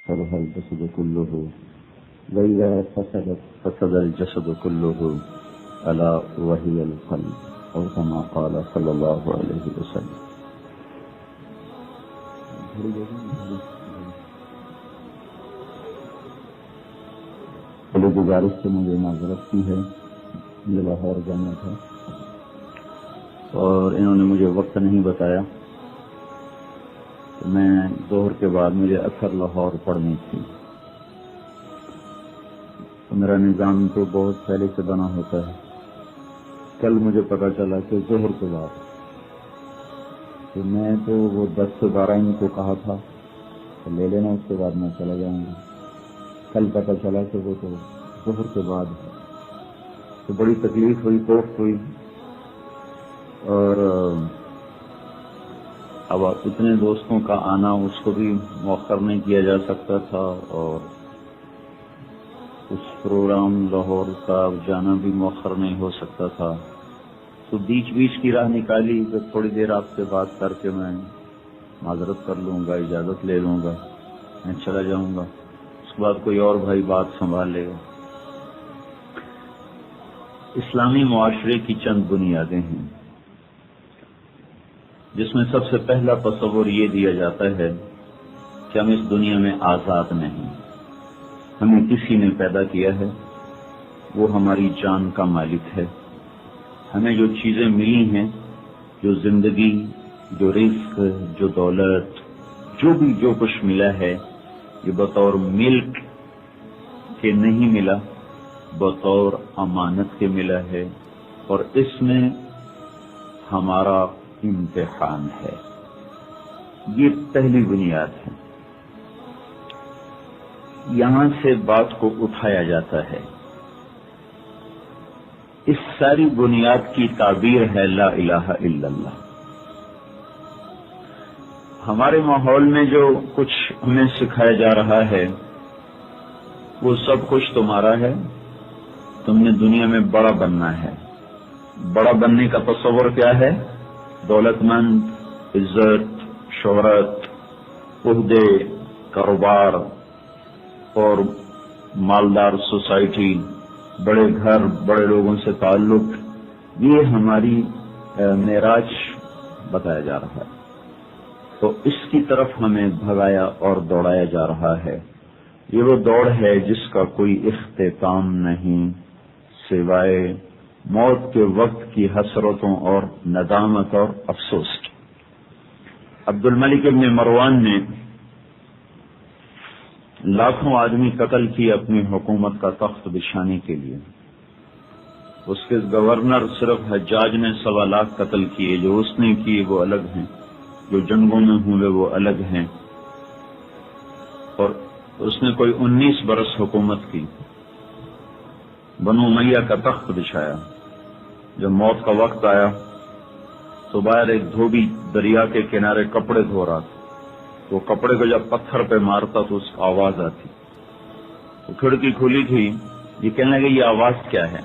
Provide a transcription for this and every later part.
فسدها الجسد كله وإذا فسدت فسد الجسد كله ألا وهي القلب أو كما قال صلى الله عليه وسلم. پہلے گزارش سے مجھے معذرت کی ہے، مجھے لاہور جانا تھا اور انہوں نے مجھے وقت نہیں بتایا. میں ظہر کے بعد مجھے اکثر لاہور پڑھنی تھی. میرا نظام تو بہت پہلے سے بنا ہوتا ہے. کل مجھے پتا چلا کہ ظہر کے بعد، تو میں تو وہ 10 سے 12 ان کو کہا تھا تو لے لینا، اس کے بعد میں چلا جاؤں گا. کل پتا چلا کہ وہ تو ظہر کے بعد ہے، تو بڑی تکلیف ہوئی، کوفت ہوئی. اور اب اتنے دوستوں کا آنا اس کو بھی مؤخر نہیں کیا جا سکتا تھا، اور اس پروگرام لاہور کا جانا بھی مؤخر نہیں ہو سکتا تھا. تو بیچ کی راہ نکالی کہ تھوڑی دیر آپ سے بات کر کے میں معذرت کر لوں گا، اجازت لے لوں گا، میں چلا جاؤں گا. اس کے بعد کوئی اور بھائی بات سنبھال لے گا. اسلامی معاشرے کی چند بنیادیں ہیں جس میں سب سے پہلا تصور یہ دیا جاتا ہے کہ ہم اس دنیا میں آزاد نہیں، ہمیں کسی نے پیدا کیا ہے، وہ ہماری جان کا مالک ہے. ہمیں جو چیزیں ملی ہیں، جو زندگی، جو رزق، جو دولت، جو کچھ ملا ہے، یہ بطور ملک کے نہیں ملا، بطور امانت کے ملا ہے، اور اس میں ہمارا امتحان ہے. یہ پہلی بنیاد ہے. یہاں سے بات کو اٹھایا جاتا ہے. اس ساری بنیاد کی تعبیر ہے لا الہ الا اللہ. ہمارے ماحول میں جو کچھ ہمیں سکھایا جا رہا ہے وہ سب کچھ تمہارا ہے، تم نے دنیا میں بڑا بننا ہے. بڑا بننے کا تصور کیا ہے؟ دولت مند، عزت، شہرت، عہدے، کاروبار اور مالدار سوسائٹی، بڑے گھر، بڑے لوگوں سے تعلق، یہ ہماری معراج بتایا جا رہا ہے. تو اس کی طرف ہمیں بھگایا اور دوڑایا جا رہا ہے. یہ وہ دوڑ ہے جس کا کوئی اختتام نہیں سوائے موت کے وقت کی حسرتوں اور ندامت اور افسوس کی. عبد الملک ابن مروان نے لاکھوں آدمی قتل کیے اپنی حکومت کا تخت بچھانے کے لیے. اس کے گورنر صرف حجاج نے 1.25 لاکھ قتل کیے. جو اس نے کیے وہ الگ ہیں، جو جنگوں میں ہوئے وہ الگ ہیں. اور اس نے کوئی 19 برس حکومت کی، بنو امیہ کا تخت بچھایا. جب موت کا وقت آیا تو باہر ایک دھوبی دریا کے کنارے کپڑے دھو رہا تھا. وہ کپڑے کو جب پتھر پہ مارتا تو اس کو آواز آتی. تو کھڑکی کھلی تھی، یہ کہنے لگے یہ آواز کیا ہے؟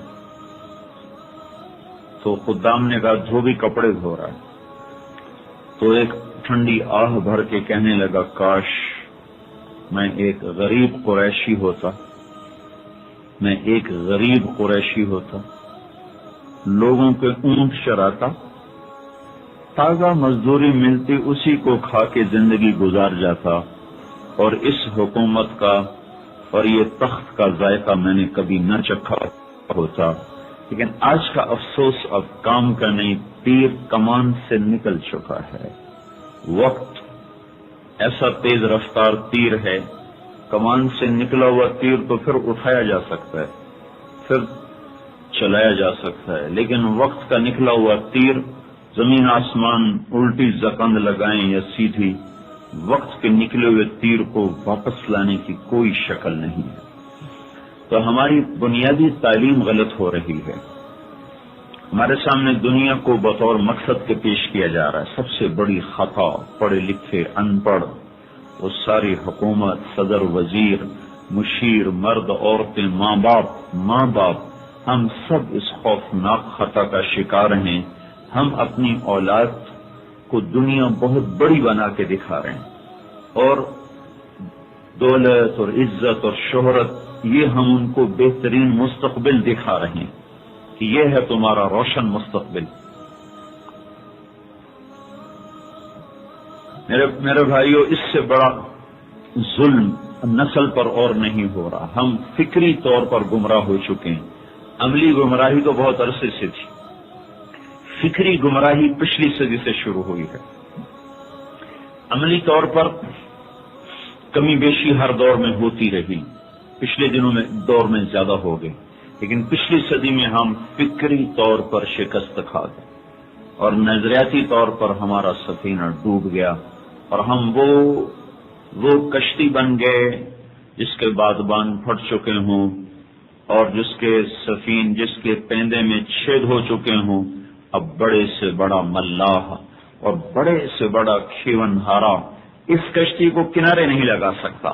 تو خدام نے کہا دھوبی کپڑے دھو رہا ہے. تو ایک ٹھنڈی آہ بھر کے کہنے لگا کاش میں ایک غریب قریشی ہوتا، میں ایک غریب قریشی ہوتا، لوگوں کے اونٹ چراتا، تازہ مزدوری ملتی اسی کو کھا کے زندگی گزار جاتا، اور اس حکومت کا اور یہ تخت کا ذائقہ میں نے کبھی نہ چکھا ہوتا. لیکن آج کا افسوس اب کام کا نہیں، تیر کمان سے نکل چکا ہے. وقت ایسا تیز رفتار تیر ہے، کمان سے نکلا ہوا تیر تو پھر اٹھایا جا سکتا ہے، پھر چلایا جا سکتا ہے، لیکن وقت کا نکلا ہوا تیر زمین آسمان الٹی زکند لگائیں یا سیدھی، وقت کے نکلے ہوئے تیر کو واپس لانے کی کوئی شکل نہیں ہے. تو ہماری بنیادی تعلیم غلط ہو رہی ہے. ہمارے سامنے دنیا کو بطور مقصد کے پیش کیا جا رہا ہے. سب سے بڑی خطا پڑھے لکھے ان پڑھ وہ ساری حکومت، صدر، وزیر، مشیر، مرد، عورتیں، ماں باپ ہم سب اس خوفناک خطا کا شکار ہیں. ہم اپنی اولاد کو دنیا بہت بڑی بنا کے دکھا رہے ہیں اور دولت اور عزت اور شہرت، یہ ہم ان کو بہترین مستقبل دکھا رہے ہیں کہ یہ ہے تمہارا روشن مستقبل۔ میرے بھائیوں، اس سے بڑا ظلم نسل پر اور نہیں ہو رہا۔ ہم فکری طور پر گمراہ ہو چکے ہیں۔ عملی گمراہی تو بہت عرصے سے تھی، فکری گمراہی پچھلی صدی سے شروع ہوئی ہے۔ عملی طور پر کمی بیشی ہر دور میں ہوتی رہی، پچھلے دور میں زیادہ ہو گئی، لیکن پچھلی صدی میں ہم فکری طور پر شکست کھا گئے اور نظریاتی طور پر ہمارا سفینہ ڈوب گیا، اور ہم وہ کشتی بن گئے جس کے بادبان پھٹ چکے ہوں اور جس کے پیندے میں چھید ہو چکے ہوں۔ اب بڑے سے بڑا ملاح اور بڑے سے بڑا کھیون ہارا اس کشتی کو کنارے نہیں لگا سکتا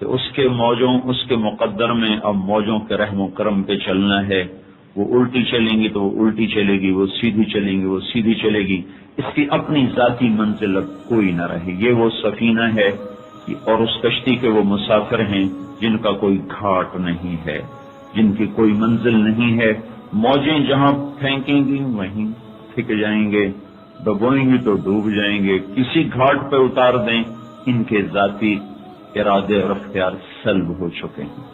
کہ اس کے مقدر میں اب موجوں کے رحم و کرم پہ چلنا ہے۔ وہ الٹی چلیں گی تو وہ الٹی چلے گی، وہ سیدھی چلیں گی وہ سیدھی چلے گی، اس کی اپنی ذاتی منزل اب کوئی نہ رہے۔ یہ وہ سفینہ ہے اور اس کشتی کے وہ مسافر ہیں جن کا کوئی گھاٹ نہیں ہے، جن کی کوئی منزل نہیں ہے۔ موجیں جہاں پھینکیں گی وہیں پھک جائیں گے، ڈبوئیں گی تو ڈوب جائیں گے، کسی گھاٹ پہ اتار دیں، ان کے ذاتی ارادے اور اختیار سلب ہو چکے ہیں۔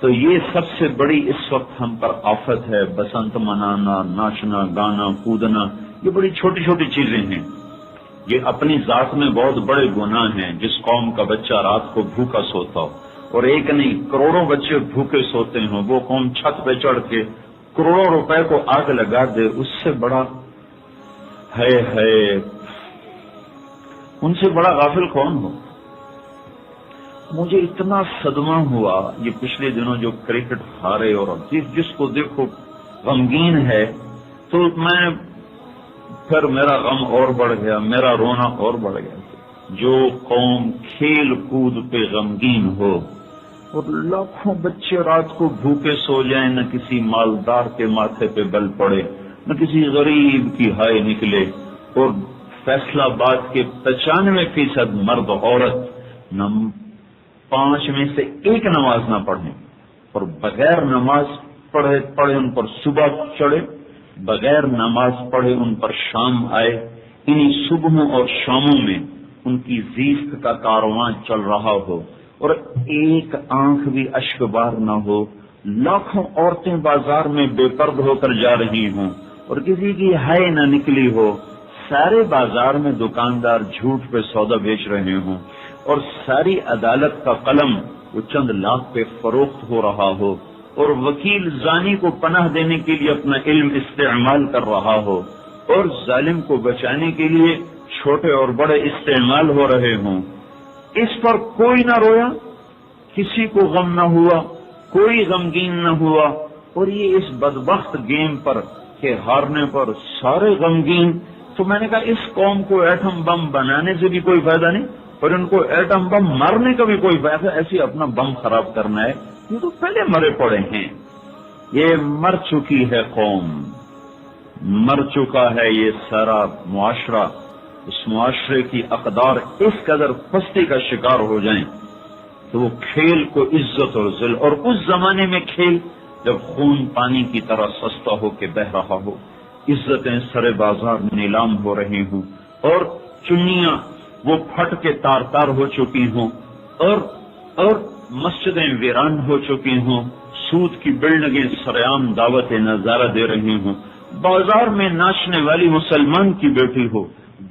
تو یہ سب سے بڑی اس وقت ہم پر آفت ہے۔ بسنت منانا، ناچنا، گانا، کودنا، یہ بڑی چھوٹی چھوٹی چیزیں ہیں، یہ اپنی ذات میں بہت بڑے گناہ ہیں۔ جس قوم کا بچہ رات کو بھوکا سوتا ہو، اور ایک نہیں کروڑوں بچے بھوکے سوتے ہوں، وہ قوم چھت پہ چڑھ کے کروڑوں روپے کو آگ لگا دے، اس سے بڑا ہے ان سے بڑا غافل کون ہو؟ مجھے اتنا صدمہ ہوا یہ پچھلے دنوں جو کرکٹ ہارے، اور جس کو دیکھو غمگین ہے، تو پھر میرا غم اور بڑھ گیا، میرا رونا اور بڑھ گیا۔ جو قوم کھیل کود پہ غمگین ہو اور لاکھوں بچے رات کو بھوکے سو جائیں، نہ کسی مالدار کے ماتھے پہ بل پڑے، نہ کسی غریب کی ہائے نکلے، اور فیصلہ باد کے 95% مرد عورت نہ 5 میں سے 1 نماز نہ پڑھیں، اور بغیر نماز پڑھے ان پر صبح چڑھے، بغیر نماز پڑھے ان پر شام آئے، انہی صبحوں اور شاموں میں ان کی زیست کا کارواں چل رہا ہو، اور ایک آنکھ بھی اشک بار نہ ہو۔ لاکھوں عورتیں بازار میں بے پرد ہو کر جا رہی ہوں اور کسی کی ہائے نہ نکلی ہو، سارے بازار میں دکاندار جھوٹ پہ سودا بیچ رہے ہوں، اور ساری عدالت کا قلم وہ چند لاکھ پہ فروخت ہو رہا ہو، اور وکیل زانی کو پناہ دینے کے لیے اپنا علم استعمال کر رہا ہو، اور ظالم کو بچانے کے لیے چھوٹے اور بڑے استعمال ہو رہے ہوں۔ اس پر کوئی نہ رویا، کسی کو غم نہ ہوا، کوئی غمگین نہ ہوا، اور یہ اس بدبخت گیم پر کہ ہارنے پر سارے غمگین۔ تو میں نے کہا اس قوم کو ایٹم بم بنانے سے بھی کوئی فائدہ نہیں، اور ان کو ایٹم بم مارنے کا بھی کوئی فائدہ، ایسے اپنا بم خراب کرنا ہے، یہ تو پہلے مرے پڑے ہیں۔ یہ مر چکی ہے قوم، مر چکا ہے یہ سارا معاشرہ۔ اس معاشرے کی اقدار اس قدر پستی کا شکار ہو جائیں تو وہ کھیل کو عزت اور ذل، اور اس زمانے میں کھیل جب خون پانی کی طرح سستا ہو کے بہ رہا ہو، عزتیں سرے بازار میں نیلام ہو رہی ہوں، اور چنیاں وہ پھٹ کے تار تار ہو چکی ہوں، اور مسجدیں ویران ہو چکی ہوں، سود کی بلڈنگیں سرعام دعوت نظارہ دے رہی ہوں، بازار میں ناچنے والی مسلمان کی بیٹی ہو،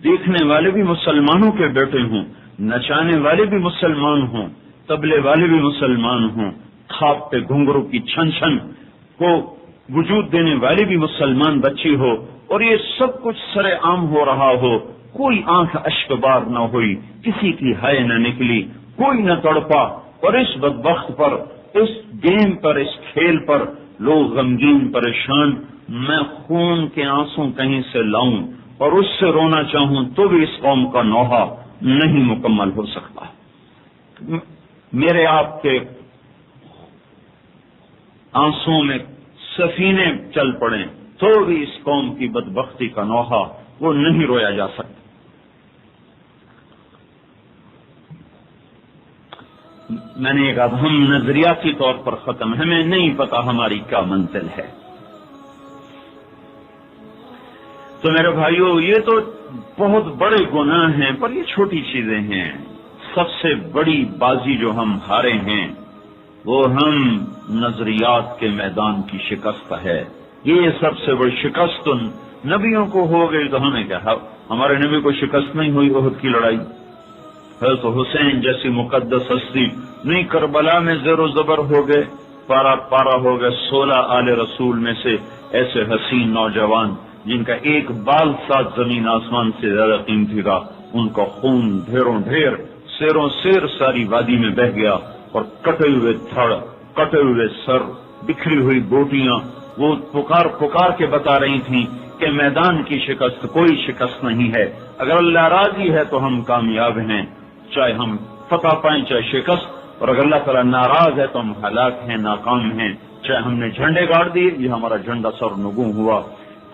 دیکھنے والے بھی مسلمانوں کے بیٹے ہوں، نچانے والے بھی مسلمان ہوں، طبلے والے بھی مسلمان ہوں، کھاپ پہ گھنگروں کی چھن چھن کو وجود دینے والی بھی مسلمان بچی ہو، اور یہ سب کچھ سرے عام ہو رہا ہو، کوئی آنکھ اشک بار نہ ہوئی، کسی کی ہائے نہ نکلی، کوئی نہ تڑپا، اور اس بدبخت پر، اس گیم پر، اس کھیل پر لوگ غمگین پریشان۔ میں خون کے آنسو کہیں سے لاؤں اور اس سے رونا چاہوں تو بھی اس قوم کا نوحہ نہیں مکمل ہو سکتا۔ میرے آپ کے آنسوں میں سفینے چل پڑیں تو بھی اس قوم کی بدبختی کا نوحہ وہ نہیں رویا جا سکتا۔ میں نے کہا ہم نظریاتی طور پر ختم، ہمیں نہیں پتا ہماری کیا منزل ہے۔ تو میرے بھائیو، یہ تو بہت بڑے گناہ ہیں، پر یہ چھوٹی چیزیں ہیں۔ سب سے بڑی بازی جو ہم ہارے ہیں وہ ہم نظریات کے میدان کی شکست ہے۔ یہ سب سے بڑی شکست تو نبیوں کو ہو گئی، تو ہمیں کیا؟ ہمارے نبی کو شکست نہیں ہوئی احد کی لڑائی؟ حضرت حسین جیسی مقدس ہستی نہیں کربلا میں زیر و زبر ہو گئے، پارا پارا ہو گئے۔ 16 آل رسول میں سے ایسے حسین نوجوان جن کا ایک بال ساتھ زمین آسمان سے زیادہ قیمتی تھا، ان کا خون ڈھیروں ڈھیر، سیروں سیر ساری وادی میں بہہ گیا، اور کٹے ہوئے تھڑ، کٹے ہوئے سر، بکھری ہوئی بوٹیاں، وہ پکار پکار کے بتا رہی تھیں کہ میدان کی شکست کوئی شکست نہیں ہے، اگر اللہ راضی ہے تو ہم کامیاب ہیں، چاہے ہم فتح پائیں چاہے شکست، اور اگر اللہ تعالیٰ ناراض ہے تو ہم ہلاک ہیں، ناکام ہیں، چاہے ہم نے جھنڈے گاڑ دیے، یہ ہمارا جھنڈا سر نگوں ہوا۔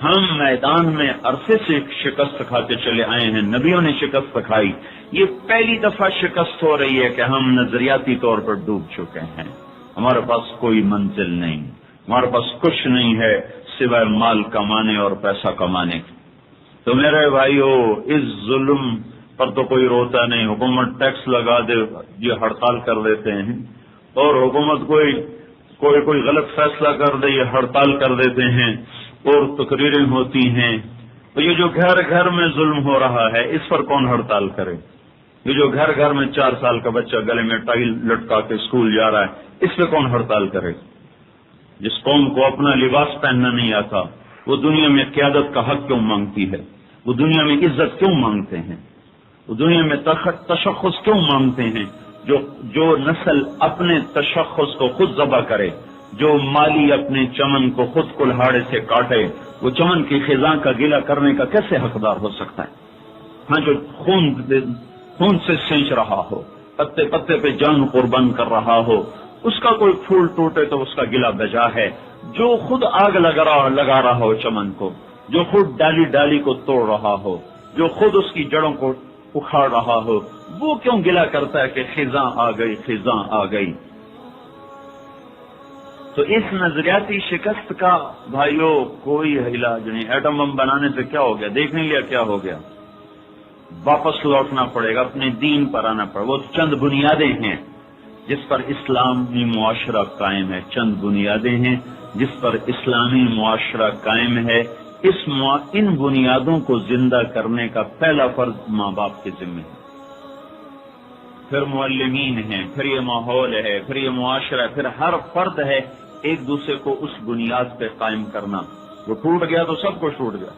ہم میدان میں عرصے سے شکست کھاتے چلے آئے ہیں، نبیوں نے شکست کھائی، یہ پہلی دفعہ شکست ہو رہی ہے کہ ہم نظریاتی طور پر ڈوب چکے ہیں، ہمارے پاس کوئی منزل نہیں، ہمارے پاس کچھ نہیں ہے سوائے مال کمانے اور پیسہ کمانے کی۔ تو میرے بھائیو، اس ظلم پر تو کوئی روتا نہیں، حکومت ٹیکس لگا دے یہ ہڑتال کر دیتے ہیں، اور حکومت کوئی غلط فیصلہ کر دے یہ ہڑتال کر دیتے ہیں، اور تقریریں ہوتی ہیں۔ تو یہ جو گھر گھر میں ظلم ہو رہا ہے، اس پر کون ہڑتال کرے؟ یہ جو گھر گھر میں 4 سال کا بچہ گلے میں ٹائی لٹکا کے اسکول جا رہا ہے، اس پہ کون ہڑتال کرے؟ جس قوم کو اپنا لباس پہننا نہیں آتا، وہ دنیا میں قیادت کا حق کیوں مانگتی ہے؟ وہ دنیا میں عزت کیوں مانگتے ہیں؟ وہ دنیا میں تشخص کیوں مانگتے ہیں؟ جو نسل اپنے تشخص کو خود ذبح کرے، جو مالی اپنے چمن کو خود کلہاڑے سے کاٹے، وہ چمن کی خزاں کا گلہ کرنے کا کیسے حقدار ہو سکتا ہے؟ ہاں، جو خون سے سینچ رہا ہو، پتے پتے پہ جان قربان کر رہا ہو، اس کا کوئی پھول ٹوٹے تو اس کا گلہ بجا ہے۔ جو خود آگ لگا رہا ہو چمن کو، جو خود ڈالی ڈالی کو توڑ رہا ہو، جو خود اس کی جڑوں کو اکھاڑ رہا ہو، وہ کیوں گلہ کرتا ہے کہ خزاں آ گئی، خزاں آ گئی؟ تو اس نظریاتی شکست کا بھائیو کوئی علاج نہیں۔ ایٹم بم بنانے سے کیا ہو گیا؟ دیکھ نہیں لیا کیا ہو گیا؟ واپس لوٹنا پڑے گا، اپنے دین پر آنا پڑے گا۔ وہ چند بنیادیں ہیں جس پر اسلامی معاشرہ قائم ہے، چند بنیادیں ہیں جس پر اسلامی معاشرہ قائم ہے۔ ان بنیادوں کو زندہ کرنے کا پہلا فرض ماں باپ کے ذمہ ہے، پھر معلمین ہیں، پھر یہ ماحول ہے، پھر یہ معاشرہ ہے، پھر ہر فرد ہے ایک دوسرے کو اس بنیاد پہ قائم کرنا۔ وہ ٹوٹ گیا تو سب کچھ ٹوٹ گیا۔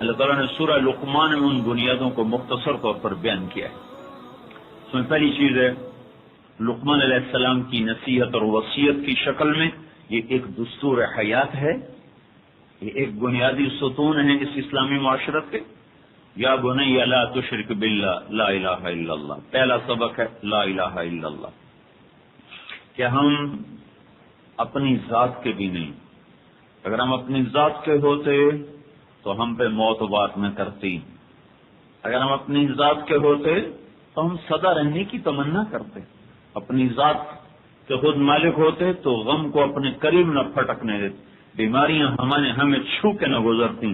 اللہ تعالیٰ نے سورہ لقمان میں ان بنیادوں کو مختصر طور پر بیان کیا ہے۔ اس میں پہلی چیز ہے لقمان علیہ السلام کی نصیحت اور وصیت کی شکل میں، یہ ایک دستور حیات ہے، یہ ایک بنیادی ستون ہے اس اسلامی معاشرت کے۔ یا بنی لا تشرک باللہ لا الہ الا اللہ، پہلا سبق ہے لا الہ الا اللہ، کہ ہم اپنی ذات کے بھی نہیں، اگر ہم اپنی ذات کے ہوتے تو ہم پہ موت وار نہ کرتی، اگر ہم اپنی ذات کے ہوتے تو ہم سدا رہنے کی تمنا کرتے، اپنی ذات کے خود مالک ہوتے تو غم کو اپنے قریب نہ پھٹکنے دیتے، بیماریاں ہمیں چھو کے نہ گزرتی،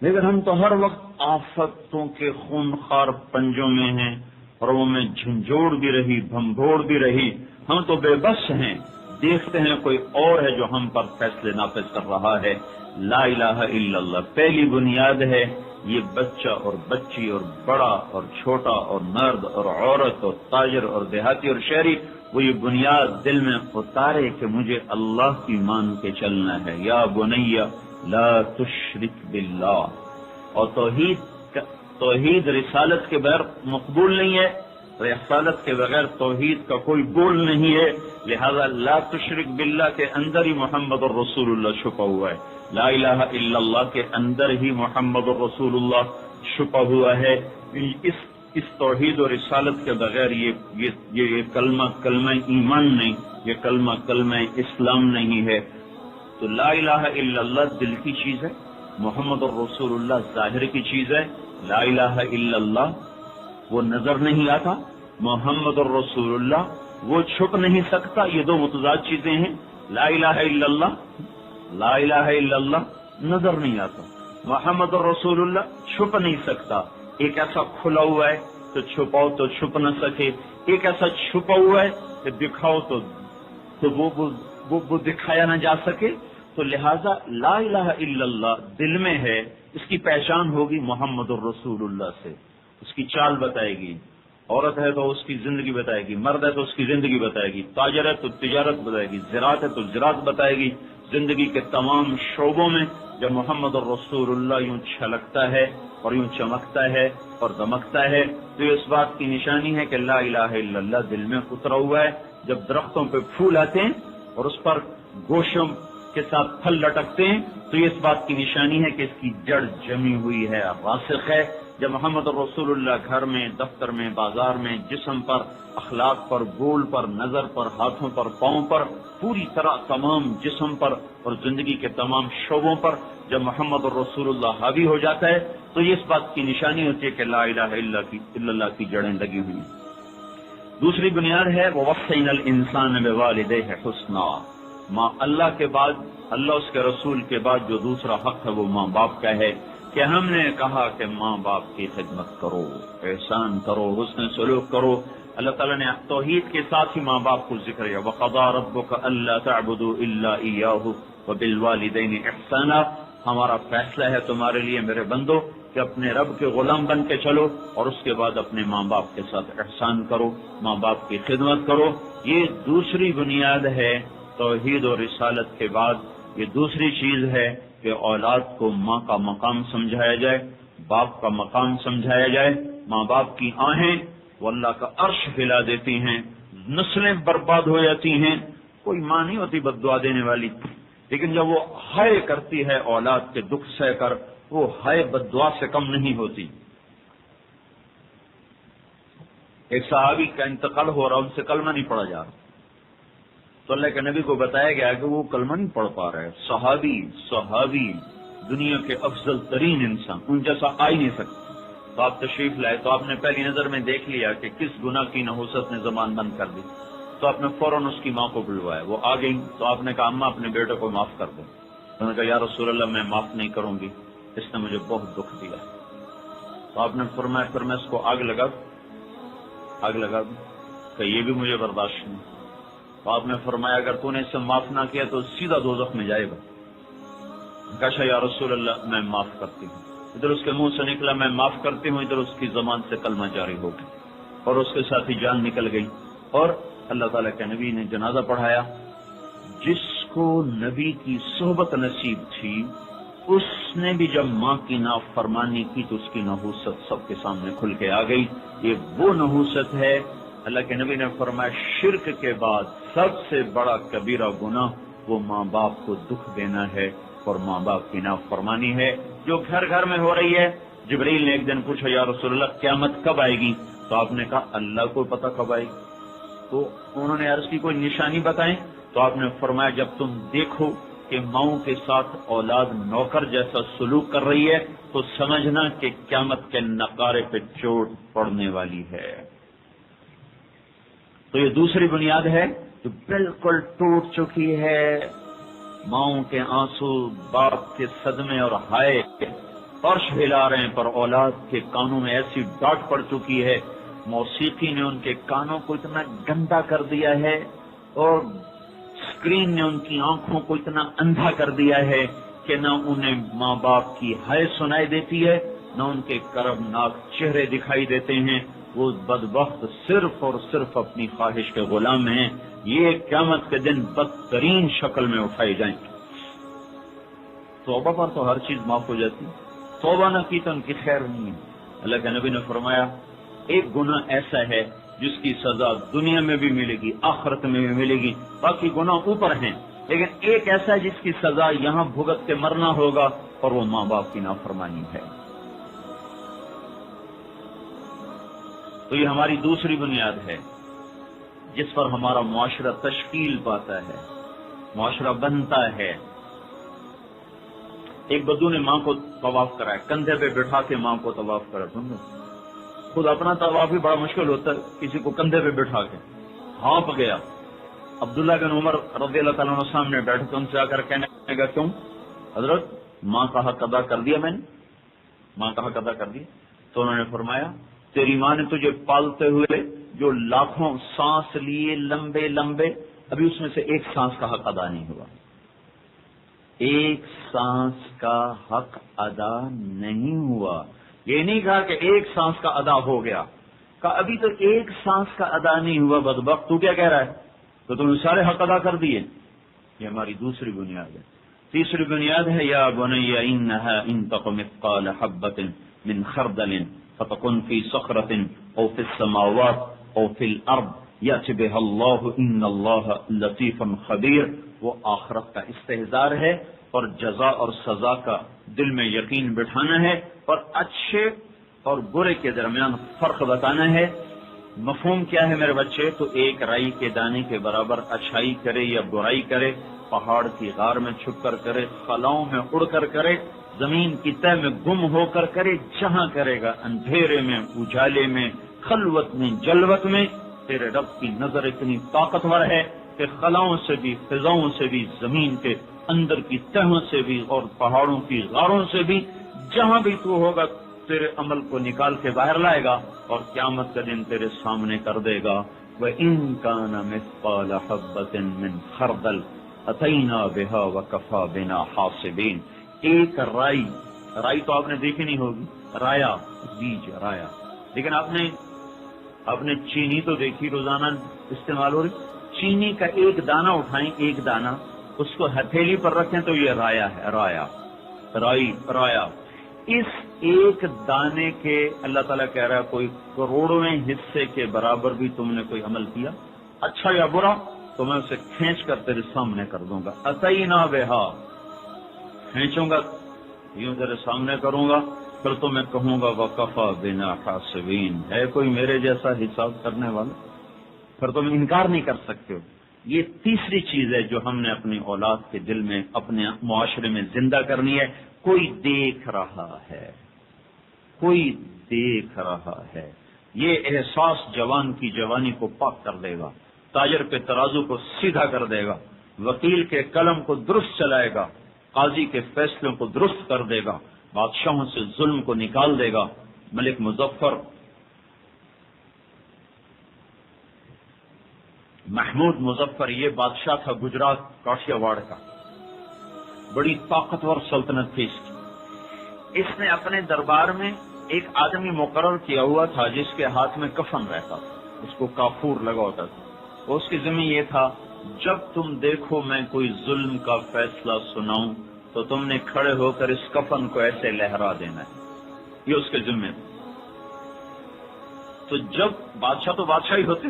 لیکن ہم تو ہر وقت آفتوں کے خونخوار پنجوں میں ہیں، اور وہ میں جھنجھوڑ بھی رہی، بھمبھوڑ بھی رہی، ہم تو بے بس ہیں، دیکھتے ہیں کوئی اور ہے جو ہم پر فیصلے نافذ کر رہا ہے۔ لا الہ الا اللہ پہلی بنیاد ہے۔ یہ بچہ اور بچی اور بڑا اور چھوٹا اور مرد اور عورت اور تاجر اور دیہاتی اور شہری، وہ یہ بنیاد دل میں اتارے کہ مجھے اللہ کی مان کے چلنا ہے۔ یا بنی لا تشرک باللہ، اور توحید رسالت کے بغیر مقبول نہیں ہے، رسالت کے بغیر توحید کا کوئی گول نہیں ہے، لہذا لا تشرک باللہ کے اندر ہی محمد الرسول اللہ چھپا ہوا ہے، لا الہ الا اللہ کے اندر ہی محمد الرسول اللہ چھپا ہوا ہے۔ اس توحید اور رسالت کے بغیر یہ کلمہ ایمان نہیں، یہ کلمہ اسلام نہیں ہے۔ تو لا الہ الا اللہ دل کی چیز ہے، محمد الرسول اللہ ظاہر کی چیز ہے۔ لا الہ الا اللہ وہ نظر نہیں آتا، محمد الرسول اللہ وہ چھپ نہیں سکتا. یہ دو متضاد چیزیں ہیں. لا الہ الا اللہ، لا الہ الا اللہ نظر نہیں آتا. محمد الرسول اللہ چھپ نہیں سکتا. ایک ایسا کھلا ہوا ہے تو چھپاؤ تو چھپ نہ سکے، ایک ایسا چھپا ہوا ہے کہ دکھاؤ تو وہ دکھایا نہ جا سکے. تو لہذا لا الہ الا اللہ دل میں ہے، اس کی پہچان ہوگی محمد الرسول اللہ سے. اس کی چال بتائے گی. عورت ہے تو اس کی زندگی بتائے گی، مرد ہے تو اس کی زندگی بتائے گی، تاجر ہے تو تجارت بتائے گی، زراعت ہے تو زراعت بتائے گی. زندگی کے تمام شعبوں میں جب محمد الرسول اللہ یوں چھلکتا ہے اور یوں چمکتا ہے اور دمکتا ہے تو یہ اس بات کی نشانی ہے کہ لا الہ الا اللہ دل میں اترا ہوا ہے. جب درختوں پہ پھول آتے ہیں اور اس پر گوشوں کے ساتھ پھل لٹکتے ہیں تو یہ اس بات کی نشانی ہے کہ اس کی جڑ جمی ہوئی ہے، راسخ ہے. جب محمد الرسول اللہ گھر میں، دفتر میں، بازار میں، جسم پر، اخلاق پر، بول پر، نظر پر، ہاتھوں پر، پاؤں پر، پوری طرح تمام جسم پر اور زندگی کے تمام شعبوں پر جب محمد الرسول اللہ حاوی ہو جاتا ہے تو یہ اس بات کی نشانی ہوتی ہے کہ لا الہ الا اللہ کی جڑیں لگی ہوئی ہیں. دوسری بنیاد ہے وَوَصَّيْنَا الْإِنسَانَ بِوَالِدَيْهِ حُسْنًا. ماں اللہ کے بعد، اللہ اس کے رسول کے بعد جو دوسرا حق ہے وہ ماں باپ کا ہے کہ ہم نے کہا کہ ماں باپ کی خدمت کرو، احسان کرو، حسن سلوک کرو. اللہ تعالیٰ نے توحید کے ساتھ ہی ماں باپ کو ذکر کیا. وَقَضَىٰ رَبُّكَ أَلَّا تَعْبُدُوا إِلَّا إِيَّاهُ وَبِالْوَالِدَيْنِ إِحْسَانًا. ہمارا فیصلہ ہے تمہارے لیے میرے بندو کہ اپنے رب کے غلام بن کے چلو اور اس کے بعد اپنے ماں باپ کے ساتھ احسان کرو، ماں باپ کی خدمت کرو. یہ دوسری بنیاد ہے توحید اور رسالت کے بعد. یہ دوسری چیز ہے کہ اولاد کو ماں کا مقام سمجھایا جائے، باپ کا مقام سمجھایا جائے. ماں باپ کی آہیں وہ اللہ کا عرش ہلا دیتی ہیں، نسلیں برباد ہو جاتی ہیں. کوئی ماں نہیں ہوتی بد دعا دینے والی، لیکن جب وہ ہائے کرتی ہے اولاد کے دکھ سہ کر، وہ ہائے بد دعا سے کم نہیں ہوتی. ایک صحابی کا انتقال ہو رہا، ان سے کلمہ نہیں پڑھا جا رہا تو اللہ کے نبی کو بتایا گیا کہ وہ کلمہ نہیں پڑھ پا رہے. صحابی دنیا کے افضل ترین انسان، ان جیسا آ ہی نہیں سکتا. تو آپ تشریف لائے تو آپ نے پہلی نظر میں دیکھ لیا کہ کس گناہ کی نحوست نے زبان بند کر دی. تو آپ نے فوراً اس کی ماں کو بلوایا. وہ آ گئی تو آپ نے کہا اماں اپنے بیٹے کو معاف کر دو. انہوں نے کہا یا رسول اللہ میں معاف نہیں کروں گی، اس نے مجھے بہت دکھ دیا. تو آپ نے فرمایا پھر میں اس کو آگ لگا دوں کہ یہ بھی مجھے برداشت نہیں. تو آپ نے فرمایا اگر تو نے اسے معاف نہ کیا تو سیدھا دوزخ میں جائے گا. کہا یا رسول اللہ میں معاف کرتی ہوں. ادھر اس کے منہ سے نکلا میں معاف کرتی ہوں، ادھر اس کی زبان سے کلمہ جاری ہو گئی اور اس کے ساتھ ہی جان نکل گئی. اور اللہ تعالیٰ کے نبی نے جنازہ پڑھایا. جس کو نبی کی صحبت نصیب تھی اس نے بھی جب ماں کی نافرمانی کی تو اس کی نحوست سب کے سامنے کھل کے آ گئی. یہ وہ نحوست ہے. اللہ کے نبی نے فرمایا شرک کے بعد سب سے بڑا کبیرہ گناہ وہ ماں باپ کو دکھ دینا ہے اور ماں باپ کی نافرمانی ہے جو گھر گھر میں ہو رہی ہے. جبریل نے ایک دن پوچھا یا رسول اللہ قیامت کب آئے گی؟ تو آپ نے کہا اللہ کو پتہ کب آئے گی. تو انہوں نے عرض کی کوئی نشانی بتائیں. تو آپ نے فرمایا جب تم دیکھو کہ ماؤں کے ساتھ اولاد نوکر جیسا سلوک کر رہی ہے تو سمجھنا کہ قیامت کے نقارے پہ چوٹ پڑنے والی ہے. تو یہ دوسری بنیاد ہے جو بالکل ٹوٹ چکی ہے. ماؤں کے آنسو، باپ کے صدمے اور ہائے عرش ہلا رہے ہیں، پر اولاد کے کانوں میں ایسی ڈانٹ پڑ چکی ہے. موسیقی نے ان کے کانوں کو اتنا گندا کر دیا ہے اور اسکرین نے ان کی آنکھوں کو اتنا اندھا کر دیا ہے کہ نہ انہیں ماں باپ کی ہائے سنائی دیتی ہے نہ ان کے کربناک چہرے دکھائی دیتے ہیں. وہ بدبخت صرف اور صرف اپنی خواہش کے غلام ہیں. یہ قیامت کے دن بدترین شکل میں اٹھائے جائیں گے. توبہ پر تو ہر چیز معاف ہو جاتی، توبہ نہ کی تو ان کی خیر نہیں ہے. اللہ کے نبی نے فرمایا ایک گناہ ایسا ہے جس کی سزا دنیا میں بھی ملے گی، آخرت میں بھی ملے گی، باقی گناہ اوپر ہیں، لیکن ایک ایسا ہے جس کی سزا یہاں بھگت کے مرنا ہوگا اور وہ ماں باپ کی نافرمانی ہے. تو یہ ہماری دوسری بنیاد ہے جس پر ہمارا معاشرہ تشکیل پاتا ہے، معاشرہ بنتا ہے. ایک بدو نے ماں کو طواف کرایا، کندھے پہ بٹھا کے ماں کو طواف کرا. خود اپنا طواف بھی بڑا مشکل ہوتا ہے، کسی کو کندھے پہ بٹھا کے ہانپ گیا. عبداللہ بن عمر رضی اللہ تعالیٰ عنہ سامنے بیٹھے تو ان سے آ کر کہنے لگا کیوں حضرت ماں کا حق ادا کر دیا میں نے، ماں کا حق ادا کر دیا. تو انہوں نے فرمایا تیری ماں نے تجھے پالتے ہوئے جو لاکھوں سانس لیے لمبے لمبے، ابھی اس میں سے ایک سانس کا حق ادا نہیں ہوا، ایک سانس کا حق ادا نہیں ہوا. یہ نہیں کہا کہ ایک سانس کا ادا ہو گیا، کہا ابھی تو ایک سانس کا ادا نہیں ہوا بدبخت، تو کیا کہہ رہا ہے تو تم نے سارے حق ادا کر دیے. یہ ہماری دوسری بنیاد ہے. تیسری بنیاد ہے یا بنی انھا ان تق مثقال حبۃ من خردل فتكن في صخرة او في السماوات او في الارض یأتی بها اللہ ان اللہ لطیف خبیر. وہ آخرت کا استحضار ہے اور جزا اور سزا کا دل میں یقین بٹھانا ہے اور اچھے اور برے کے درمیان فرق بتانا ہے. مفہوم کیا ہے میرے بچے؟ تو ایک رائی کے دانے کے برابر اچھائی کرے یا برائی کرے، پہاڑ کی غار میں چھپ کر کرے، خلاؤں میں اڑ کر کرے، زمین کی تہ میں گم ہو کر کرے، جہاں کرے گا اندھیرے میں اجالے میں خلوت میں جلوت میں، تیرے رب کی نظر اتنی طاقتور ہے کہ خلاؤں سے بھی فضاؤں سے بھی زمین کے اندر کی تہوں سے بھی اور پہاڑوں کی غاروں سے بھی جہاں بھی تو ہوگا تیرے عمل کو نکال کے باہر لائے گا اور قیامت کا دن تیرے سامنے کر دے گا. وَإِن كَانَ مِثْقَالَ حَبَّةٍ مِّنْ خَرْدَلٍ أَتَيْنَا بِهَا وَكَفَىٰ بِنَا حَاصِبِينَ. ایک رائی تو آپ نے دیکھی نہیں ہوگی، رایا بیج رایا، لیکن آپ نے چینی تو دیکھی روزانہ استعمال ہو رہی. چینی کا ایک دانہ اٹھائیں، ایک دانہ اس کو ہتھیلی پر رکھیں تو یہ رایا ہے، رایا. اس ایک دانے کے اللہ تعالیٰ کہہ رہا ہے کوئی کروڑویں حصے کے برابر بھی تم نے کوئی عمل کیا اچھا یا برا تو میں اسے کھینچ کر تیرے سامنے کر دوں گا. اتینا بہا، کھینچوں گا یوں تیرے سامنے کروں گا، پھر تو میں کہوں گا وکفا بنا حاسبین، ہے کوئی میرے جیسا حساب کرنے والا؟ پھر تم انکار نہیں کر سکتے ہو. یہ تیسری چیز ہے جو ہم نے اپنی اولاد کے دل میں اپنے معاشرے میں زندہ کرنی ہے. کوئی دیکھ رہا ہے، کوئی دیکھ رہا ہے. یہ احساس جوان کی جوانی کو پاک کر دے گا، تاجر کے ترازو کو سیدھا کر دے گا، وکیل کے قلم کو درست چلائے گا، قاضی کے فیصلوں کو درست کر دے گا، بادشاہوں سے ظلم کو نکال دے گا. ملک مظفر محمود مظفر یہ بادشاہ تھا گجرات کاٹیا واڑ کا، بڑی طاقتور سلطنت تھی اس کی. اس نے اپنے دربار میں ایک آدمی مقرر کیا ہوا تھا جس کے ہاتھ میں کفن رہتا تھا، اس کو کافور لگا ہوتا تھا. اس کی ذمہ یہ تھا جب تم دیکھو میں کوئی ظلم کا فیصلہ سناؤں تو تم نے کھڑے ہو کر اس کفن کو ایسے لہرا دینا ہے. یہ اس کے ذمہ تھا. تو جب بادشاہ ہی ہوتے،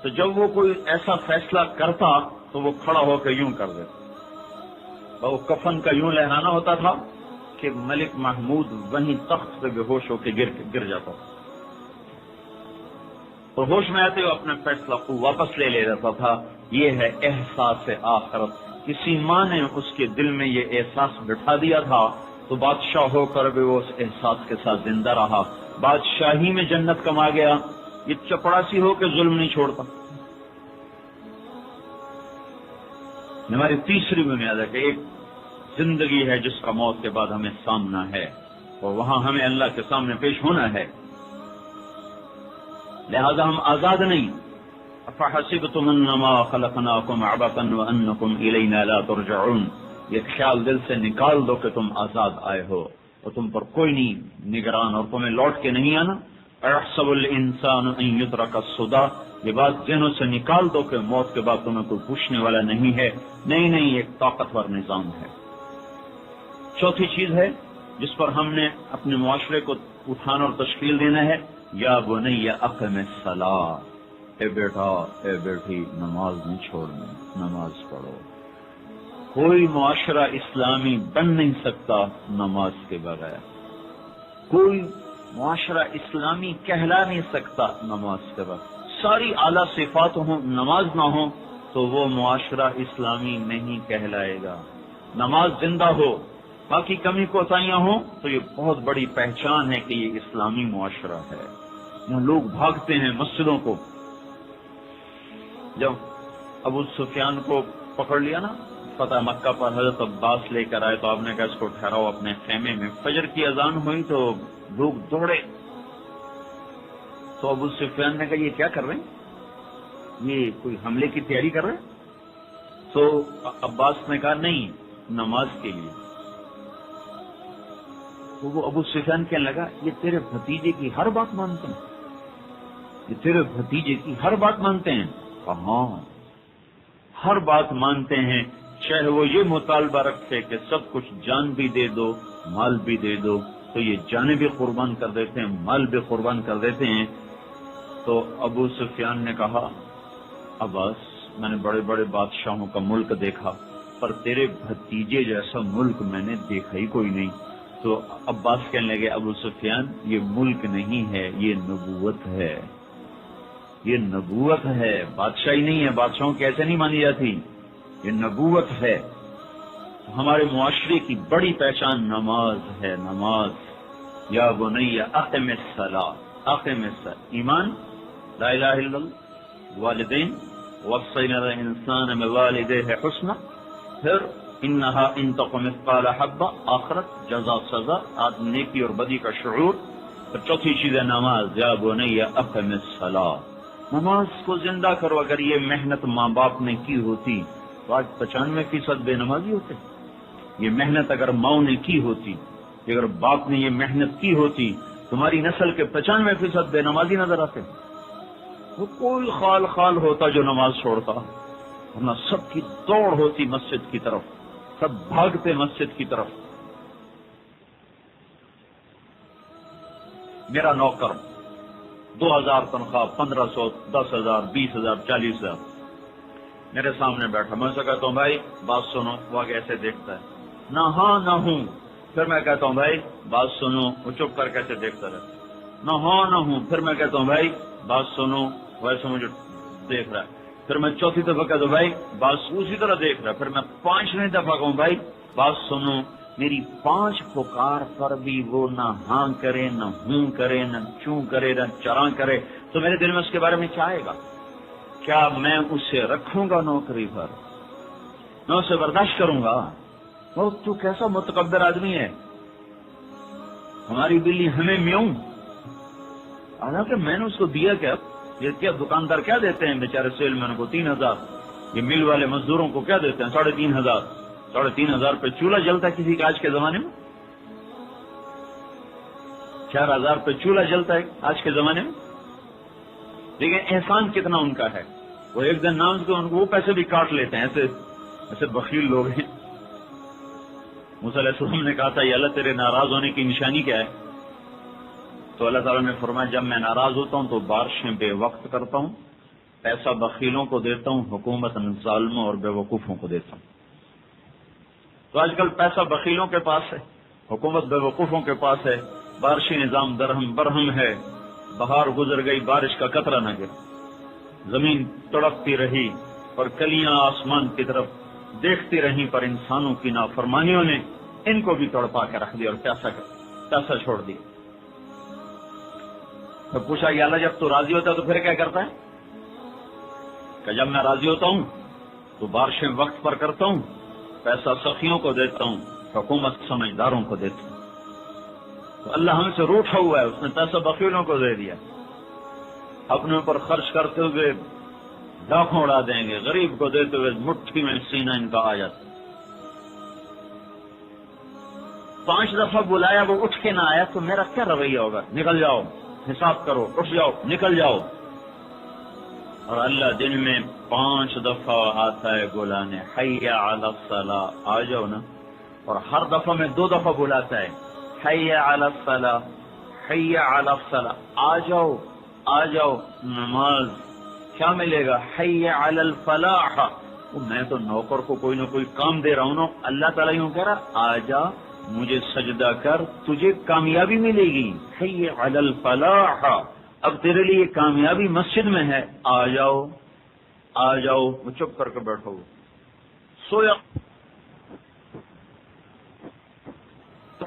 تو جب وہ کوئی ایسا فیصلہ کرتا تو وہ کھڑا ہو کے یوں کر دیتا. وہ کفن کا یوں لہرانا ہوتا تھا کہ ملک محمود وہیں تخت پہ بے ہوش ہو کے گر جاتا تھا، اور ہوش میں آتے ہوئے اپنا فیصلہ کو واپس لے لیتا تھا. یہ ہے احساس آخرت. کسی ماں نے اس کے دل میں یہ احساس بٹھا دیا تھا تو بادشاہ ہو کر بھی وہ اس احساس کے ساتھ زندہ رہا، بادشاہی میں جنت کما گیا. یہ چپڑاسی ہو کے ظلم نہیں چھوڑتا. ہماری تیسری بنیاد ہے کہ ایک زندگی ہے جس کا موت کے بعد ہمیں سامنا ہے اور وہاں ہمیں اللہ کے سامنے پیش ہونا ہے. لہذا ہم آزاد نہیں. افحسبتم انما خلقناکم عبثا وانکم الینا لا ترجعون. یہ خیال دل سے نکال دو کہ تم آزاد آئے ہو اور تم پر کوئی نہیں نگران اور تمہیں لوٹ کے نہیں آنا. احسب الانسان ان یترک السدى. یہ بات ذہنوں سے نکال دو کہ موت کے بعد تمہیں کوئی پوچھنے والا نہیں ہے. نہیں، ایک طاقتور نظام ہے. چوتھی چیز ہے جس پر ہم نے اپنے معاشرے کو اٹھانا اور تشکیل دینا ہے، یا بنی اقم الصلاۃ. اے بیٹا اے بیٹی نماز نہیں چھوڑنی، نماز پڑھو. کوئی معاشرہ اسلامی بن نہیں سکتا نماز کے بغیر. کوئی معاشرہ اسلامی کہلا نہیں سکتا نماز کے بغیر. ساری اعلیٰ صفات ہوں، نماز نہ ہو تو وہ معاشرہ اسلامی نہیں کہلائے گا. نماز زندہ ہو، باقی کمی کوتاہیاں ہوں تو یہ بہت بڑی پہچان ہے کہ یہ اسلامی معاشرہ ہے. یہاں لوگ بھاگتے ہیں مسجدوں کو. جب ابو سفیان کو پکڑ لیا نا فتح مکہ پر، حضرت عباس لے کر آئے تو آپ نے کہا اس کو ٹھہراؤ اپنے خیمے میں. فجر کی اذان ہوئی تو لوگ دوڑے. تو ابو سفیان نے کہا یہ کیا کر رہے ہیں، یہ کوئی حملے کی تیاری کر رہے ہیں؟ تو عباس نے کہا نہیں، نماز کے لیے. تو وہ ابو سفیان کہنے لگا یہ تیرے بھتیجے کی ہر بات مانتے ہیں، یہ تیرے بھتیجے کی ہر بات مانتے ہیں. ہاں ہر بات مانتے ہیں، چاہے وہ یہ مطالبہ رکھتے کہ سب کچھ جان بھی دے دو مال بھی دے دو تو یہ جانیں بھی قربان کر دیتے ہیں، مال بھی قربان کر دیتے ہیں. تو ابو سفیان نے کہا عباس میں نے بڑے بڑے بادشاہوں کا ملک دیکھا پر تیرے بھتیجے جیسا ملک میں نے دیکھا ہی کوئی نہیں. تو عباس کہنے لگے ابو سفیان یہ ملک نہیں ہے، یہ نبوت ہے، یہ نبوت ہے، بادشاہی نہیں ہے. بادشاہوں کی ایسے نہیں مانی جاتی، یہ نبوت ہے. ہمارے معاشرے کی بڑی پہچان نماز ہے. نماز یا بنی اقم الصلاۃ، اقم الصلاۃ، ایمان لا الہ الا اللہ، والدین وصینا الانسان بوالدیہ حسنا، پھر انہا ان تق مثقال حبہ، آخرت جزا سزا، آدمی نیکی اور بدی کا شعور. پھر چوتھی چیز ہے نماز، یا بنی اقم الصلاۃ، نماز کو زندہ کرو. اگر یہ محنت ماں باپ نے کی ہوتی تو آج 95% بے نمازی ہوتے. یہ محنت اگر ماں نے کی ہوتی، اگر باپ نے یہ محنت کی ہوتی، تمہاری نسل کے 95% بے نمازی نظر آتے. وہ کوئی خال خال ہوتا جو نماز چھوڑتا، ورنہ سب کی دوڑ ہوتی مسجد کی طرف، سب بھاگتے مسجد کی طرف. میرا نوکر 2000 تنخواہ، 1500، 10,000، 20,000، 40,000 میرے سامنے بیٹھا. میں اسے کہتا ہوں بھائی بات سنو. وہ آگے ایسے دیکھتا ہے، نہ ہاں نہ ہوں. پھر میں کہتا ہوں بھائی بات سنو. وہ چپ کر کیسے دیکھتا رہتا، نہ ہاں نہ ہوں. پھر میں کہتا ہوں بھائی بات سنو، ویسے مجھے دیکھ رہا ہے. پھر میں چوتھی دفعہ کہتا ہوں بھائی بات اسی طرح دیکھ رہا ہے. پھر میں 5ویں دفعہ کہوں بھائی بات سنو. میری 5 پکار پر بھی وہ نہ ہاں کرے، نہ ہوں کرے، نہ چوں کرے، نہ چراں کرے، تو میرے دل میں اس کے بارے میں کیا آئے گا؟ کیا میں اسے رکھوں گا نوکری پر؟ میں اسے برداشت کروں گا؟ وہ تو کیسا متکبر آدمی ہے، ہماری بلی ہمیں میوں. حالانکہ میں نے اس کو دیا کیا؟ یہ کیا دکاندار کیا دیتے ہیں بیچارے سیل مین کو 3,000، یہ مل والے مزدوروں کو کیا دیتے ہیں 3,500. 3,500 پہ چولہا جلتا ہے کسی کا آج کے زمانے میں؟ 4,000 پہ چولہا جلتا ہے آج کے زمانے میں. لیکن احسان کتنا ان کا ہے. وہ ایک دن نام سے ان کو وہ پیسے بھی کاٹ لیتے ہیں. ایسے بخیل لوگ ہیں. موسیٰ علیہ السلام نے کہا تھا یہ اللہ تیرے ناراض ہونے کی نشانی کیا ہے؟ تو اللہ تعالیٰ نے فرمایا جب میں ناراض ہوتا ہوں تو بارشیں بے وقت کرتا ہوں، پیسہ بخیلوں کو دیتا ہوں، حکومت ظالموں اور بے وقوفوں کو دیتا ہوں. تو آج کل پیسہ بخیلوں کے پاس ہے، حکومت بے وقوفوں کے پاس ہے. بارشی نظام درہم برہم ہے. بہار گزر گئی، بارش کا قطرہ نہ گر، زمین تڑپتی رہی اور کلیاں آسمان کی طرف دیکھتی رہیں، پر انسانوں کی نافرمانیوں نے ان کو بھی تڑپا کے رکھ دیا اور پیسہ چھوڑ دیا. تو پوچھا یا اللہ جب تو راضی ہوتا ہے تو پھر کیا کرتا ہے؟ کہ جب میں راضی ہوتا ہوں تو بارشیں وقت پر کرتا ہوں، پیسہ سخیوں کو دیتا ہوں، حکومت سمجھداروں کو دیتا ہوں. تو اللہ ہم سے روٹھا ہوا ہے، اس نے پیسہ بخیلوں کو دے دیا. اپنے اوپر خرچ کرتے ہوئے لاکھوں اڑا دیں گے، غریب کو دیتے ہوئے مٹھی میں سینہ ان کا آ جاتا. 5 دفعہ بلایا وہ اٹھ کے نہ آیا تو میرا کیا رویہ ہوگا؟ نکل جاؤ، حساب کرو، اٹھ جاؤ، نکل جاؤ. اور اللہ دن میں 5 دفعہ آتا ہے بلانے، حی علی الصلاۃ، آ جاؤ نا. اور ہر دفعہ میں 2 دفعہ بلاتا ہے، حی علی الصلاۃ، حی علی الصلاۃ، آ جاؤ آ جاؤ. نماز کیا ملے گا؟ حی علی الفلاح. میں تو نوکر کو کوئی نہ کوئی کام دے رہا ہوں نا، اللہ تعالیٰ یوں کہہ رہا آ جا مجھے سجدہ کر، تجھے کامیابی ملے گی. حی علی الفلاح. اب تیرے لیے کامیابی مسجد میں ہے، آ جاؤ آ جاؤ. وہ چپ کر کے بیٹھو، سویا.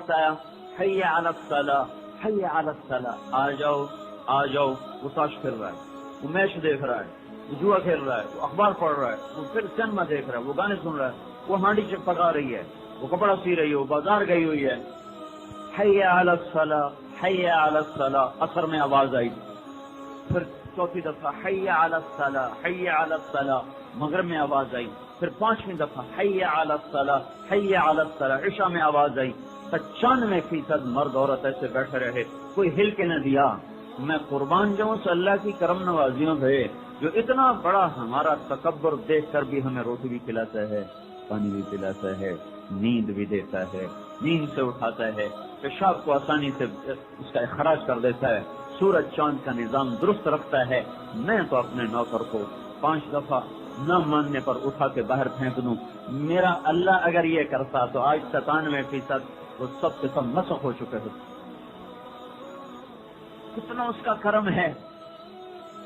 وقت آیا حی علی الصلاۃ حی علی الصلاۃ، آ جاؤ آ جاؤ، وہ تاش کھیل رہا ہے، وہ میچ دیکھ رہا ہے، وہ جوا کھیل رہا ہے، وہ اخبار پڑھ رہا ہے، وہ پھر سینما دیکھ رہا ہے، وہ گانے سن رہا ہے، وہ ہانڈی پکا رہی ہے، وہ کپڑا سی رہی ہے، وہ بازار گئی ہوئی ہے، حی علی الصلاۃ حی علی الصلاۃ، اثر میں آواز آئی، پھر چوتھی دفعہ حی علی الصلاۃ حی علی الصلاۃ، مغرب میں آواز آئی، پھر پانچویں دفعہ حی علی الصلاۃ حی علی الصلاۃ، عشاء میں آواز آئی۔ 95% مرد عورت ایسے بیٹھے رہے، کوئی ہل کے نہ دیا۔ میں قربان جاؤں تو اللہ کی کرم نوازیوں سے جو اتنا بڑا ہمارا تکبر دیکھ کر بھی ہمیں روٹی بھی کھلاتا ہے، پانی بھی پلاتا ہے، نیند بھی دیتا ہے، نیند سے اٹھاتا ہے، پیشاب کو آسانی سے اس کا اخراج کر دیتا ہے، سورج چاند کا نظام درست رکھتا ہے۔ میں تو اپنے نوکر کو 5 دفعہ نہ ماننے پر اٹھا کے باہر پھینک دوں۔ میرا اللہ اگر یہ کرتا تو آج 97% وہ سب کے سب مسخ ہو چکے ہوتے۔ کتنا اس کا کرم ہے،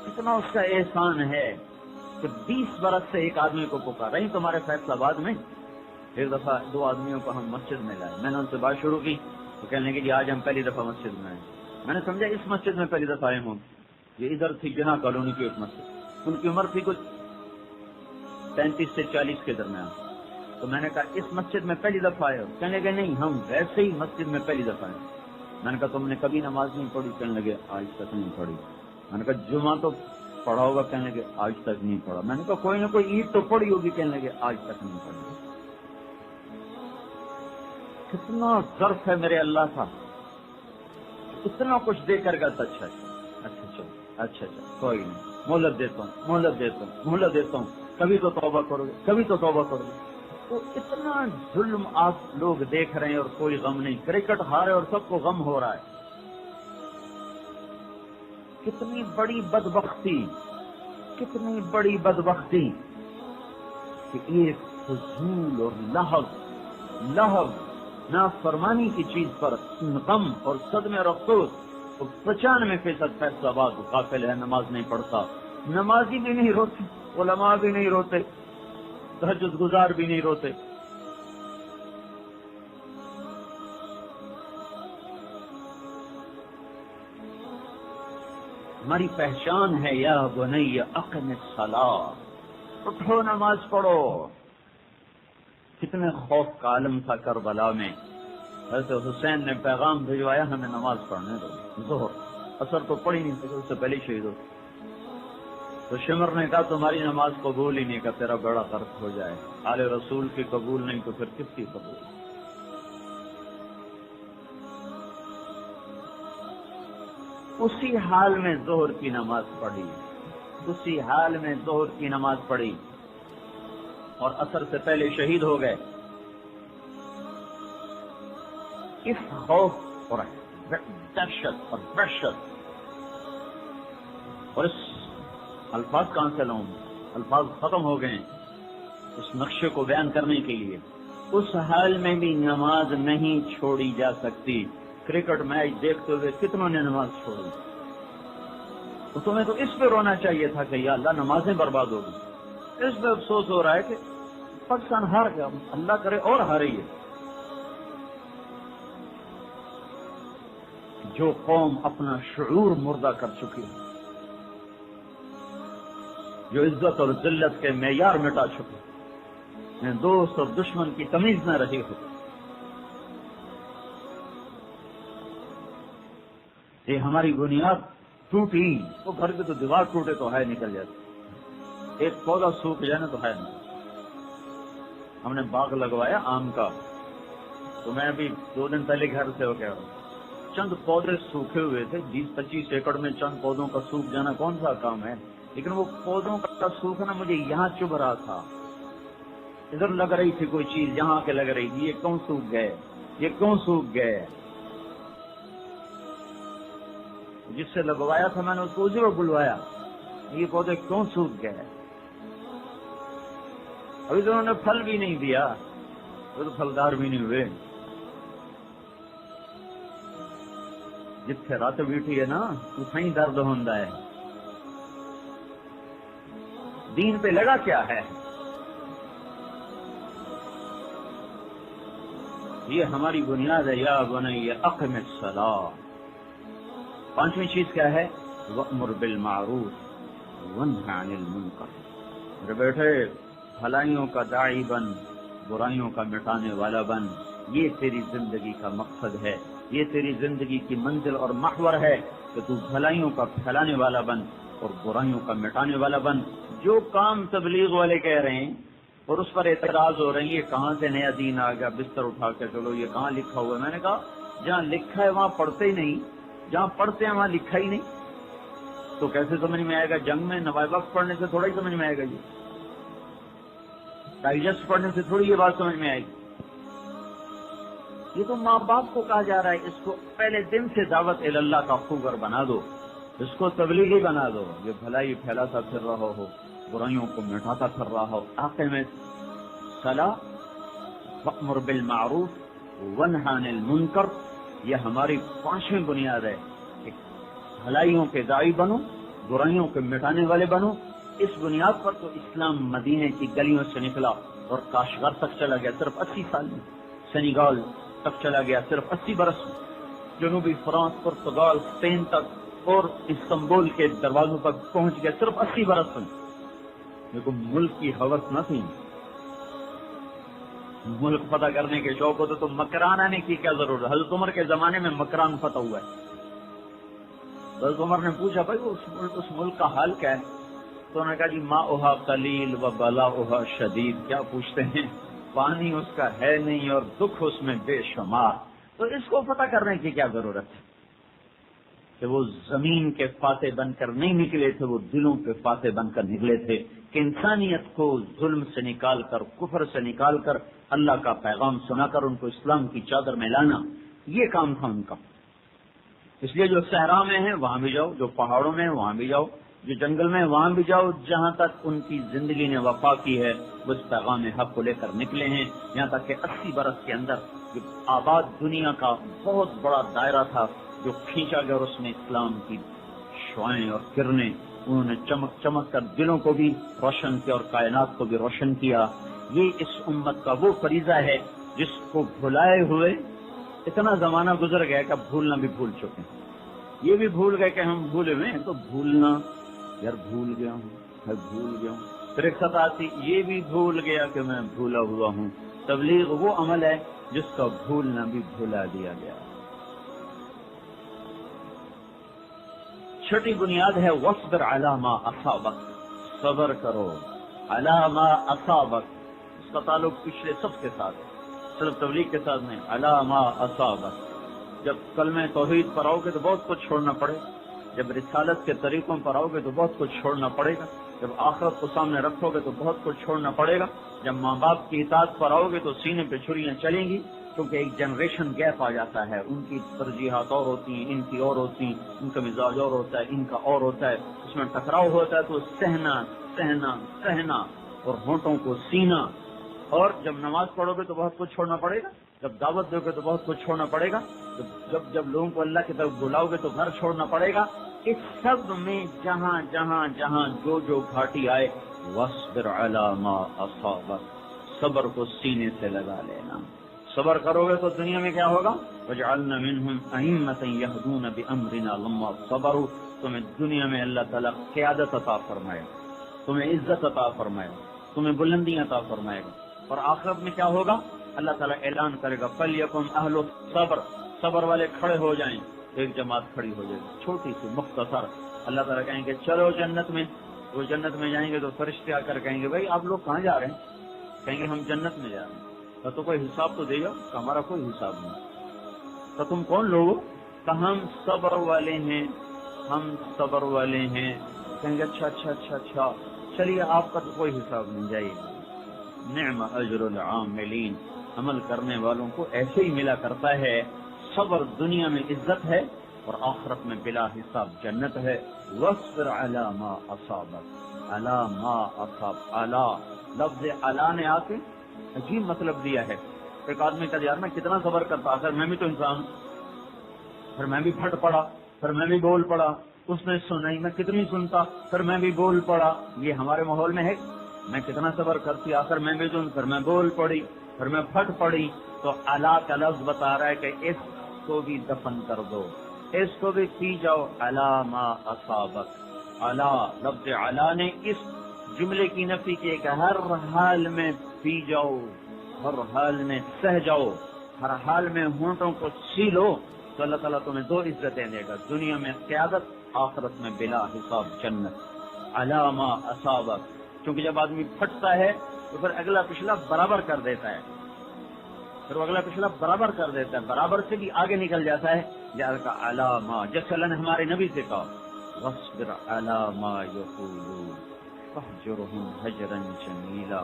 کتنا اس کا احسان ہے کہ 20 برس سے ایک آدمی کو پکارا ہی تمہارے فیصلہ آباد میں۔ ایک دفعہ 2 آدمیوں کو ہم مسجد میں لائے، میں نے ان سے بات شروع کی تو کہنے لگے جی آج ہم پہلی دفعہ مسجد میں آئے۔ میں نے سمجھا اس مسجد میں پہلی دفعہ آئے ہوں، یہ ادھر تھی جناح کالونی کی ایک مسجد، ان کی عمر تھی کچھ 35 سے 40 کے درمیان۔ تو میں نے کہا اس مسجد میں پہلی دفعہ آئے ہو؟ کہنے لگے نہیں ہم ویسے ہی مسجد میں پہلی دفعہ آئے۔ میں نے کہا تم نے کبھی نماز نہیں پڑھی؟ کہنے لگے آج تک نہیں پڑھی۔ میں نے کہا جمعہ تو پڑھا ہوگا؟ کہنے لگے آج تک نہیں پڑھا۔ میں نے کہا کوئی نہ کوئی عید تو پڑھی ہوگی؟ کہنے لگے آج تک نہیں پڑھی۔ کتنا ظرف ہے میرے اللہ کا، اتنا کچھ دے کر گا۔ اچھا چلو اچھا کوئی نہیں، مہلت دیتا ہوں، کبھی تو توبہ کرو گے، کبھی تو توبہ کرو گے۔ تو اتنا ظلم آپ لوگ دیکھ رہے ہیں اور کوئی غم نہیں۔ کرکٹ ہارے اور سب کو غم ہو رہا ہے۔ کتنی بڑی بدبختی، کتنی بڑی بدبختی کہ ایک فضول اور لہو نافرمانی کی چیز پر غم اور صدمے اور افسوس۔ تو 95% فیصلہ آباد غافل ہے، نماز نہیں پڑھتا، نمازی بھی نہیں روتے، علماء بھی نہیں روتے، تہجد گزار بھی نہیں روتے۔ ہماری پہچان ہے یا بنی اقم الصلاۃ، اٹھو نماز پڑھو۔ کتنے خوف کا عالم تھا کربلا میں۔ حضرت حسین نے پیغام بھجوایا ہمیں نماز پڑھنے دو، ظہر اثر تو پڑھ ہی نہیں سکے، اس سے پہلے شہید ہو۔ تو شمر نے کہا تمہاری نماز قبول ہی نہیں، کہ تیرا بڑا غرق ہو جائے، آل رسول کی قبول نہیں تو پھر کس کی قبول؟ اسی حال میں ظہر کی نماز پڑھی، اسی حال میں ظہر کی نماز پڑھی اور عصر سے پہلے شہید ہو گئے۔ اس خوف اور دہشت اور وحشت، اور اس الفاظ کہاں سے لاؤں، الفاظ ختم ہو گئے اس نقشے کو بیان کرنے کے لیے۔ اس حال میں بھی نماز نہیں چھوڑی جا سکتی۔ کرکٹ میچ دیکھتے ہوئے کتنوں نے نماز چھوڑی؟ تو تمہیں تو اس پہ رونا چاہیے تھا کہ یا اللہ نمازیں برباد ہو گئی۔ اس پہ افسوس ہو رہا ہے کہ پاکستان ہار گیا، اللہ کرے اور ہارے۔ جو قوم اپنا شعور مردہ کر چکی ہے، جو عزت اور ذلت کے معیار مٹا چکے، دوست اور دشمن کی تمیز نہ رہی ہو، یہ ہماری بنیاد ٹوٹی تو گھر کی تو دیوار ٹوٹے تو ہے نکل جاتی، ایک پودا سوکھ جائے نا تو ہے نہیں۔ ہم نے باغ لگوایا آم کا، تو میں ابھی 2 دن پہلے گھر سے ہو گیا، چند پودے سوکھے ہوئے تھے، 20-25 ایکڑ میں چند پودوں کا سوکھ جانا کون سا کام ہے؟ لیکن وہ پودوں کا سوکھنا مجھے یہاں چبھ رہا تھا، ادھر لگ رہی تھی کوئی چیز، یہاں کے لگ رہی تھی، یہ کیوں سوکھ گئے، یہ کیوں سوکھ گئے؟ جس سے لگوایا تھا میں نے اس کو اسی کو بلوایا، یہ پودے کیوں سوکھ گئے؟ ابھی تو انہوں نے پھل بھی نہیں دیا، وہ تو پھلدار بھی نہیں ہوئے۔ جتھے رات بیٹھی ہے نا اتھائی درد ہوندا ہے۔ دین پہ لگا کیا ہے؟ یہ ہماری بنیاد ہے. یا بنی اقم الصلاۃ. پانچویں چیز کیا ہے؟ وأمر بالمعروف وانہ عن المنکر. میرے بیٹے بھلائیوں کا داعی بن، برائیوں کا مٹانے والا بن. یہ تیری زندگی کا مقصد ہے، یہ تیری زندگی کی منزل اور محور ہے کہ تو بھلائیوں کا پھیلانے والا بن اور برائیوں کا مٹانے والا بن. جو کام تبلیغ والے کہہ رہے ہیں اور اس پر اعتراض ہو رہے ہیں، یہ کہاں سے نیا دین آ گیا، بستر اٹھا کے چلو، یہ کہاں لکھا ہوا ہے؟ میں نے کہا جہاں لکھا ہے وہاں پڑھتے ہی نہیں، جہاں پڑھتے ہیں وہاں لکھا ہی نہیں. تو کیسے سمجھ میں آئے گا؟ جنگ میں نوائے وقت پڑھنے سے تھوڑا ہی سمجھ میں آئے گا، یہ ڈائجسٹ پڑھنے سے تھوڑی یہ بات سمجھ میں آئے گی. یہ تو ماں باپ کو کہا جا رہا ہے اس کو پہلے دن سے دعوت اللہ کا خوگر بنا دو، اس کو تبلیغی بنا دو. یہ بھلائی پھیلاتا پھر رہا ہو، برائیوں کو مٹاتا پھر رہا ہو. آخر میں صلاح، وأمر بالمعروف وانہ عن المنکر، یہ ہماری پانچویں بنیاد ہے کہ بھلائیوں کے داعی بنو، برائیوں کے مٹانے والے بنو. اس بنیاد پر تو اسلام مدینے کی گلیوں سے نکلا اور کاشغر تک چلا گیا صرف 80 سال میں. سینیگال تک چلا گیا صرف 80 برس میں. جنوبی فرانس، پرتگال، اسپین تک اور استنبول کے دروازوں تک پہنچ گیا صرف 80 برس میں. دیکھو ملک کی ہوس نہ تھی، ملک فتح کرنے کے شوق ہوتے تو مکران آنے کی کیا ضرورت؟ حضرت عمر کے زمانے میں مکران فتح ہوا ہے. حضرت عمر نے پوچھا بھائی اس ملک کا حال کیا ہے؟ تو انہوں نے کہا جی ماؤہا قلیل و بلاؤہا شدید. کیا پوچھتے ہیں؟ پانی اس کا ہے نہیں اور دکھ اس میں بے شمار. تو اس کو فتح کرنے کی کیا ضرورت ہے؟ کہ وہ زمین کے فاتح بن کر نہیں نکلے تھے، وہ دلوں کے فاتح بن کر نکلے تھے کہ انسانیت کو ظلم سے نکال کر، کفر سے نکال کر، اللہ کا پیغام سنا کر ان کو اسلام کی چادر میں لانا، یہ کام تھا ان کا. اس لیے جو صحرا میں ہیں وہاں بھی جاؤ، جو پہاڑوں میں ہیں وہاں بھی جاؤ، جو جنگل میں وہاں بھی جاؤ، جہاں تک ان کی زندگی نے وفا کی ہے وہ اس پیغام حق کو لے کر نکلے ہیں. یہاں تک کہ 80 برس کے اندر جو آباد دنیا کا بہت بڑا دائرہ تھا جو کھینچا گیا اور اس میں اسلام کی شعائیں اور کرنیں انہوں نے چمک چمک کر دلوں کو بھی روشن کیا اور کائنات کو بھی روشن کیا. یہ اس امت کا وہ فریضہ ہے جس کو بھلائے ہوئے اتنا زمانہ گزر گیا کہ بھولنا بھی بھول چکے ہیں. یہ بھی بھول گئے کہ ہم بھولے ہوئے ہیں. تو بھولنا یار بھول گیا ہوں، میں بھول گیا ہوں. پھر ایک ساتھ آتی یہ بھی بھول گیا کہ میں بھولا ہوا ہوں. تبلیغ وہ عمل ہے جس کا بھولنا بھی بھلا دیا گیا. چھٹی بنیاد ہے واصبر علی ما اصابک، صبر کرو علی ما اصابک. اس کا تعلق پچھلے سب کے ساتھ ہے، صرف تبلیغ کے ساتھ نہیں. علی ما اصابک. جب کلمہ توحید پر آؤ گے تو بہت کچھ چھوڑنا پڑے گا، جب رسالت کے طریقوں پر آؤ گے تو بہت کچھ چھوڑنا پڑے گا، جب آخرت کو سامنے رکھو گے تو بہت کچھ چھوڑنا پڑے گا، جب ماں باپ کی اطاعت پر آؤ گے تو سینے پہ چھریاں چلیں گی، کیونکہ ایک جنریشن گیپ آ جاتا ہے. ان کی ترجیحات اور ہوتی ہیں، ان کی اور ہوتی ہیں، ان کا مزاج اور ہوتا ہے، ان کا اور ہوتا ہے، اس میں ٹکراؤ ہوتا ہے. تو سہنا سہنا سہنا اور ہونٹوں کو سینا. اور جب نماز پڑھو گے تو بہت کچھ چھوڑنا پڑے گا، جب دعوت دو گے تو بہت کچھ چھوڑنا پڑے گا، جب لوگوں کو اللہ کی طرف بلاؤ گے تو گھر چھوڑنا پڑے گا. اس سب میں جہاں جہاں جہاں جو گھاٹی آئے واصبر علی ما اصابک، صبر کو سینے سے لگا لینا. صبر کرو گے تو دنیا میں کیا ہوگا؟ وجعلنا منہم ائمۃ یہدون بامرنا لما صبروا. تمہیں دنیا میں اللہ تعالیٰ قیادت عطا فرمائے گا، تمہیں عزت عطا فرمائے گا، تمہیں بلندی عطا فرمائے گا. اور آخرت میں کیا ہوگا؟ اللہ تعالیٰ اعلان کرے گا فلیکن اہل صبر، صبر والے کھڑے ہو جائیں. ایک جماعت کھڑی ہو جائے گی چھوٹی سی مختصر. اللہ تعالیٰ کہیں گے چلو جنت میں. وہ جنت میں جائیں گے تو فرشتے آ کر کہیں گے بھائی آپ لوگ کہاں جا رہے ہیں؟ کہیں گے ہم جنت میں جا رہے ہیں. تو کوئی حساب تو دے گا؟ کہ ہمارا کوئی حساب نہیں. تو تم کون لوگ ہو؟ کہ ہم صبر والے ہیں، ہم صبر والے ہیں. کہیں گے اچھا اچھا اچھا اچھا چلیے آپ کا تو کوئی حساب نہیں. جائیے. نعم اجر العاملین، عمل کرنے والوں کو ایسے ہی ملا کرتا ہے. صبر دنیا میں عزت ہے اور آخرت میں بلا حساب جنت ہے. واصبر علی ما اصابک، علی ما اصاب. علی لفظ علی نے آ کے عجیب مطلب دیا ہے. ایک آدمی کا یار میں کتنا صبر کرتا، اگر میں بھی تو انسان ہوں. پھر میں بھی پھٹ پڑا، پھر میں بھی بول پڑا. اس نے سنائی، میں کتنی سنتا، پھر میں بھی بول پڑا. یہ ہمارے ماحول میں ہے. میں کتنا صبر کرتی، آخر میں بدون، پھر میں بول پڑی، پھر میں پھٹ پڑی، تو الا کا لفظ بتا رہا ہے کہ اس کو بھی دفن کر دو، اس کو بھی پی جاؤ، الا ما اصابک۔ الا، لفظ الا نے اس جملے کی نفی کی کہ ہر حال میں پی جاؤ، ہر حال میں سہ جاؤ، ہر حال میں ہونٹوں کو سی لو، تو اللہ تعالیٰ تمہیں دو عزتیں دے گا، دنیا میں قیادت، آخرت میں بلا حساب جنت۔ الا ما اصابک، کیونکہ جب آدمی پھٹتا ہے تو پھر اگلا پچھلا برابر کر دیتا ہے، پھر وہ اگلا پچھلا برابر کر دیتا ہے، برابر سے بھی آگے نکل جاتا ہے، لہذا الا ما، جیسے اللہ نے ہمارے نبی سے کہا واصبر علی ما یقولون فاہجرہم ہجرا جمیلا،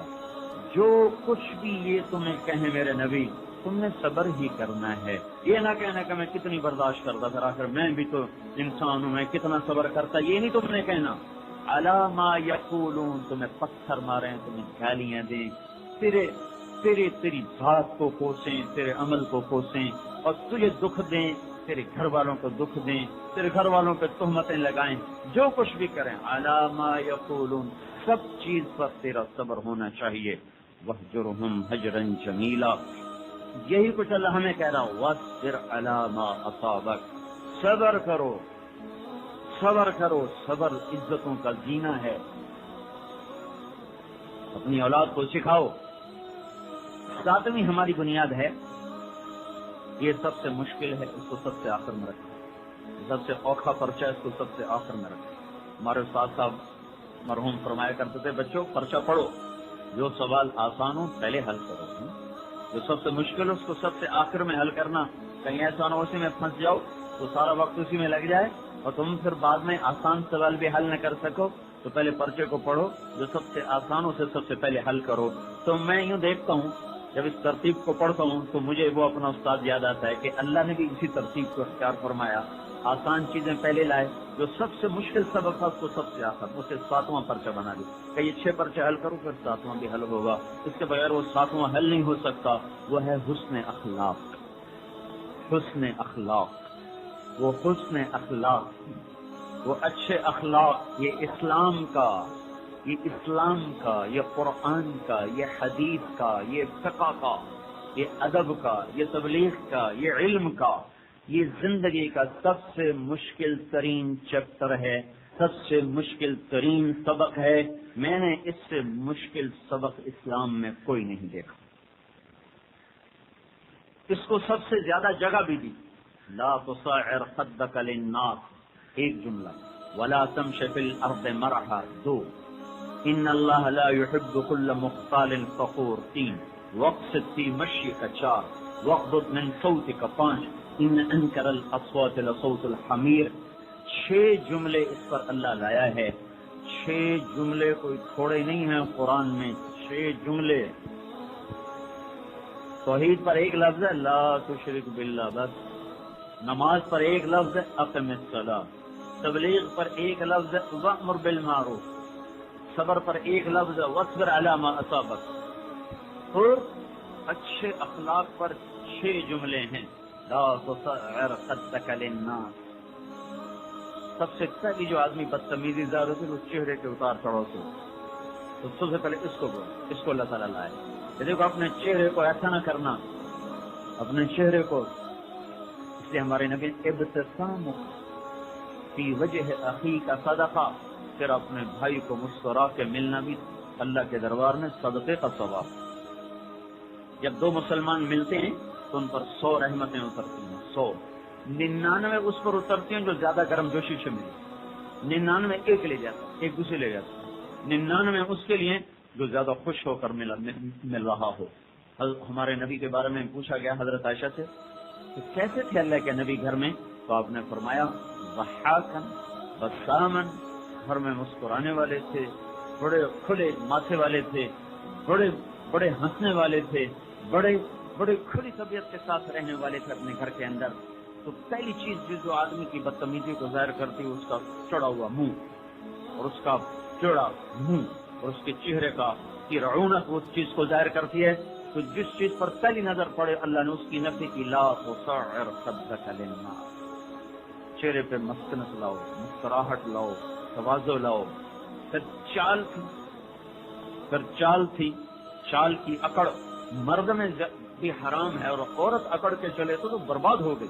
جو کچھ بھی یہ تمہیں کہیں میرے نبی، تم نے صبر ہی کرنا ہے، یہ نہ کہنا کہ میں کتنی برداشت کرتا، پھر آخر میں بھی تو انسان ہوں، میں کتنا صبر کرتا، یہ نہیں تم نے کہنا۔ علی ما یقولون، تمہیں پتھر ماریں، تمہیں گالیاں دیں، تیری ذات کو کوسیں، تیرے عمل کو کوسیں، اور تجھے دکھ دیں، تیرے گھر والوں کو دکھ دیں، تیرے گھر والوں پہ تہمتیں لگائیں، جو کچھ بھی کریں، علی ما یقولون، سب چیز پر تیرا صبر ہونا چاہیے۔ وَاهْجُرْهُمْ هَجْرًا جَمِيلًا، یہی کچھ اللہ ہمیں کہہ رہا ہوں، وَاصْبِرْ عَلَى مَا أَصَابَكَ، صبر کرو، صبر کرو، صبر عزتوں کا زینہ ہے، اپنی اولاد کو سکھاؤ۔ ساتویں ہماری بنیاد ہے، یہ سب سے مشکل ہے، اس کو سب سے آخر میں رکھیں، سب سے اوکھا پرچہ اس کو سب سے آخر میں رکھیں۔ ہمارے استاد صاحب مرحوم فرمایا کرتے تھے، بچوں پرچہ پڑھو، جو سوال آسان ہو پہلے حل کرو، جو سب سے مشکل ہو اس کو سب سے آخر میں حل کرنا، کہیں ایسا نہ اسی میں پھنس جاؤ تو سارا وقت اسی میں لگ جائے اور تم پھر بعد میں آسان سوال بھی حل نہ کر سکو، تو پہلے پرچے کو پڑھو، جو سب سے آسان ہو اسے سب سے پہلے حل کرو۔ تو میں یوں دیکھتا ہوں، جب اس ترتیب کو پڑھتا ہوں تو مجھے وہ اپنا استاد یاد آتا ہے کہ اللہ نے بھی اسی ترتیب کو اختیار فرمایا، آسان چیزیں پہلے لائے، جو سب سے مشکل سبق تھا اس کو سب سے آخر، اسے 7واں پرچہ بنا دی کہ یہ 6 پرچے حل کرو پھر 7واں بھی حل ہوگا، اس کے بغیر وہ 7واں حل نہیں ہو سکتا۔ وہ ہے حسن اخلاق، حسن اخلاق، وہ حسن اخلاق، وہ اچھے اخلاق، یہ اسلام کا، یہ اسلام کا، یہ قرآن کا، یہ حدیث کا، یہ فقہ کا، یہ ادب کا، یہ تبلیغ کا، یہ علم کا، یہ زندگی کا سب سے مشکل ترین چیپٹر ہے، سب سے مشکل ترین سبق ہے۔ میں نے اس سے مشکل سبق اسلام میں کوئی نہیں دیکھا۔ اس کو سب سے زیادہ جگہ بھی دی، لا تصعر خدک للناس، ایک جملہ، ولا تمش فی الارض مرحا، 2، ان اللہ لا يحب كل مختال فخور، 3، واقصد فی مشیک، 4، واغضض من صوتک، 5، ان انکر الاصوات لصوت الحمیر۔ 6 جملے اس پر اللہ لایا ہے، 6 جملے کوئی تھوڑے نہیں ہیں قرآن میں، 6 جملے۔ توحید پر ایک لفظ ہے لا تشرک باللہ بس، نماز پر ایک لفظ ہے اقم الصلاۃ، تبلیغ پر ایک لفظ ہے وامر بالمعروف، صبر پر ایک لفظ ہے واصبر علی ما اصابک، اور اچھے اخلاق پر 6 جملے ہیں، لا تصعر خدک للناس۔ سب سے پہلی جو آدمی بدتمیزی ظاہر ہوتی ہے وہ چہرے کے اتار چڑھاؤ سے، تو سب سے پہلے اس کو اللہ تعالیٰ لائے۔ دیکھو اپنے چہرے کو ایسا نہ کرنا، اپنے چہرے کو، اس لیے ہمارے نبی ابتسام فی وجہ اخیک صدقہ، پھر اپنے بھائی کو مسکرا کے ملنا بھی اللہ کے دربار میں صدقے کا ثواب۔ جب 2 مسلمان ملتے ہیں تو ان پر 100 رحمتیں اترتی ہیں، 100، 99 اس پر اترتی ہیں جو زیادہ گرم جوشی سے ملے، 99 ایک لے جاتا، ایک دوسرے لے جاتا، 99 اس کے لیے جو زیادہ خوش ہو کر مل رہا ہو۔ ہمارے نبی کے بارے میں پوچھا گیا حضرت عائشہ سے کہ کیسے تھے اللہ کے نبی گھر میں، تو آپ نے فرمایا ضحاکا بساما، گھر میں مسکرانے والے تھے، بڑے کھلے ماتھے والے تھے، بڑے ہنسنے والے تھے، بڑے کھلی طبیعت کے ساتھ رہنے والے تھے اپنے گھر کے اندر۔ تو پہلی چیز جو آدمی کی بدتمیزی کو ظاہر کرتی ہے اس کا چڑھا ہوا منہ، اور اس کا چڑا منہ اور اس کے چہرے کی رعونت اس چیز کو ظاہر کرتی ہے۔ تو جس چیز پر پہلی نظر پڑے اللہ نے اس کی نفی کی، لا تصعر خدک للناس، چہرے پہ مسکنت لاؤ، مسکراہٹ لاؤ، تواضع لاؤ۔ پھر چال تھی، پھر چال تھی، چال کی اکڑ مرد میں بھی حرام ہے، اور عورت اکڑ کے چلے تو برباد ہو گئی۔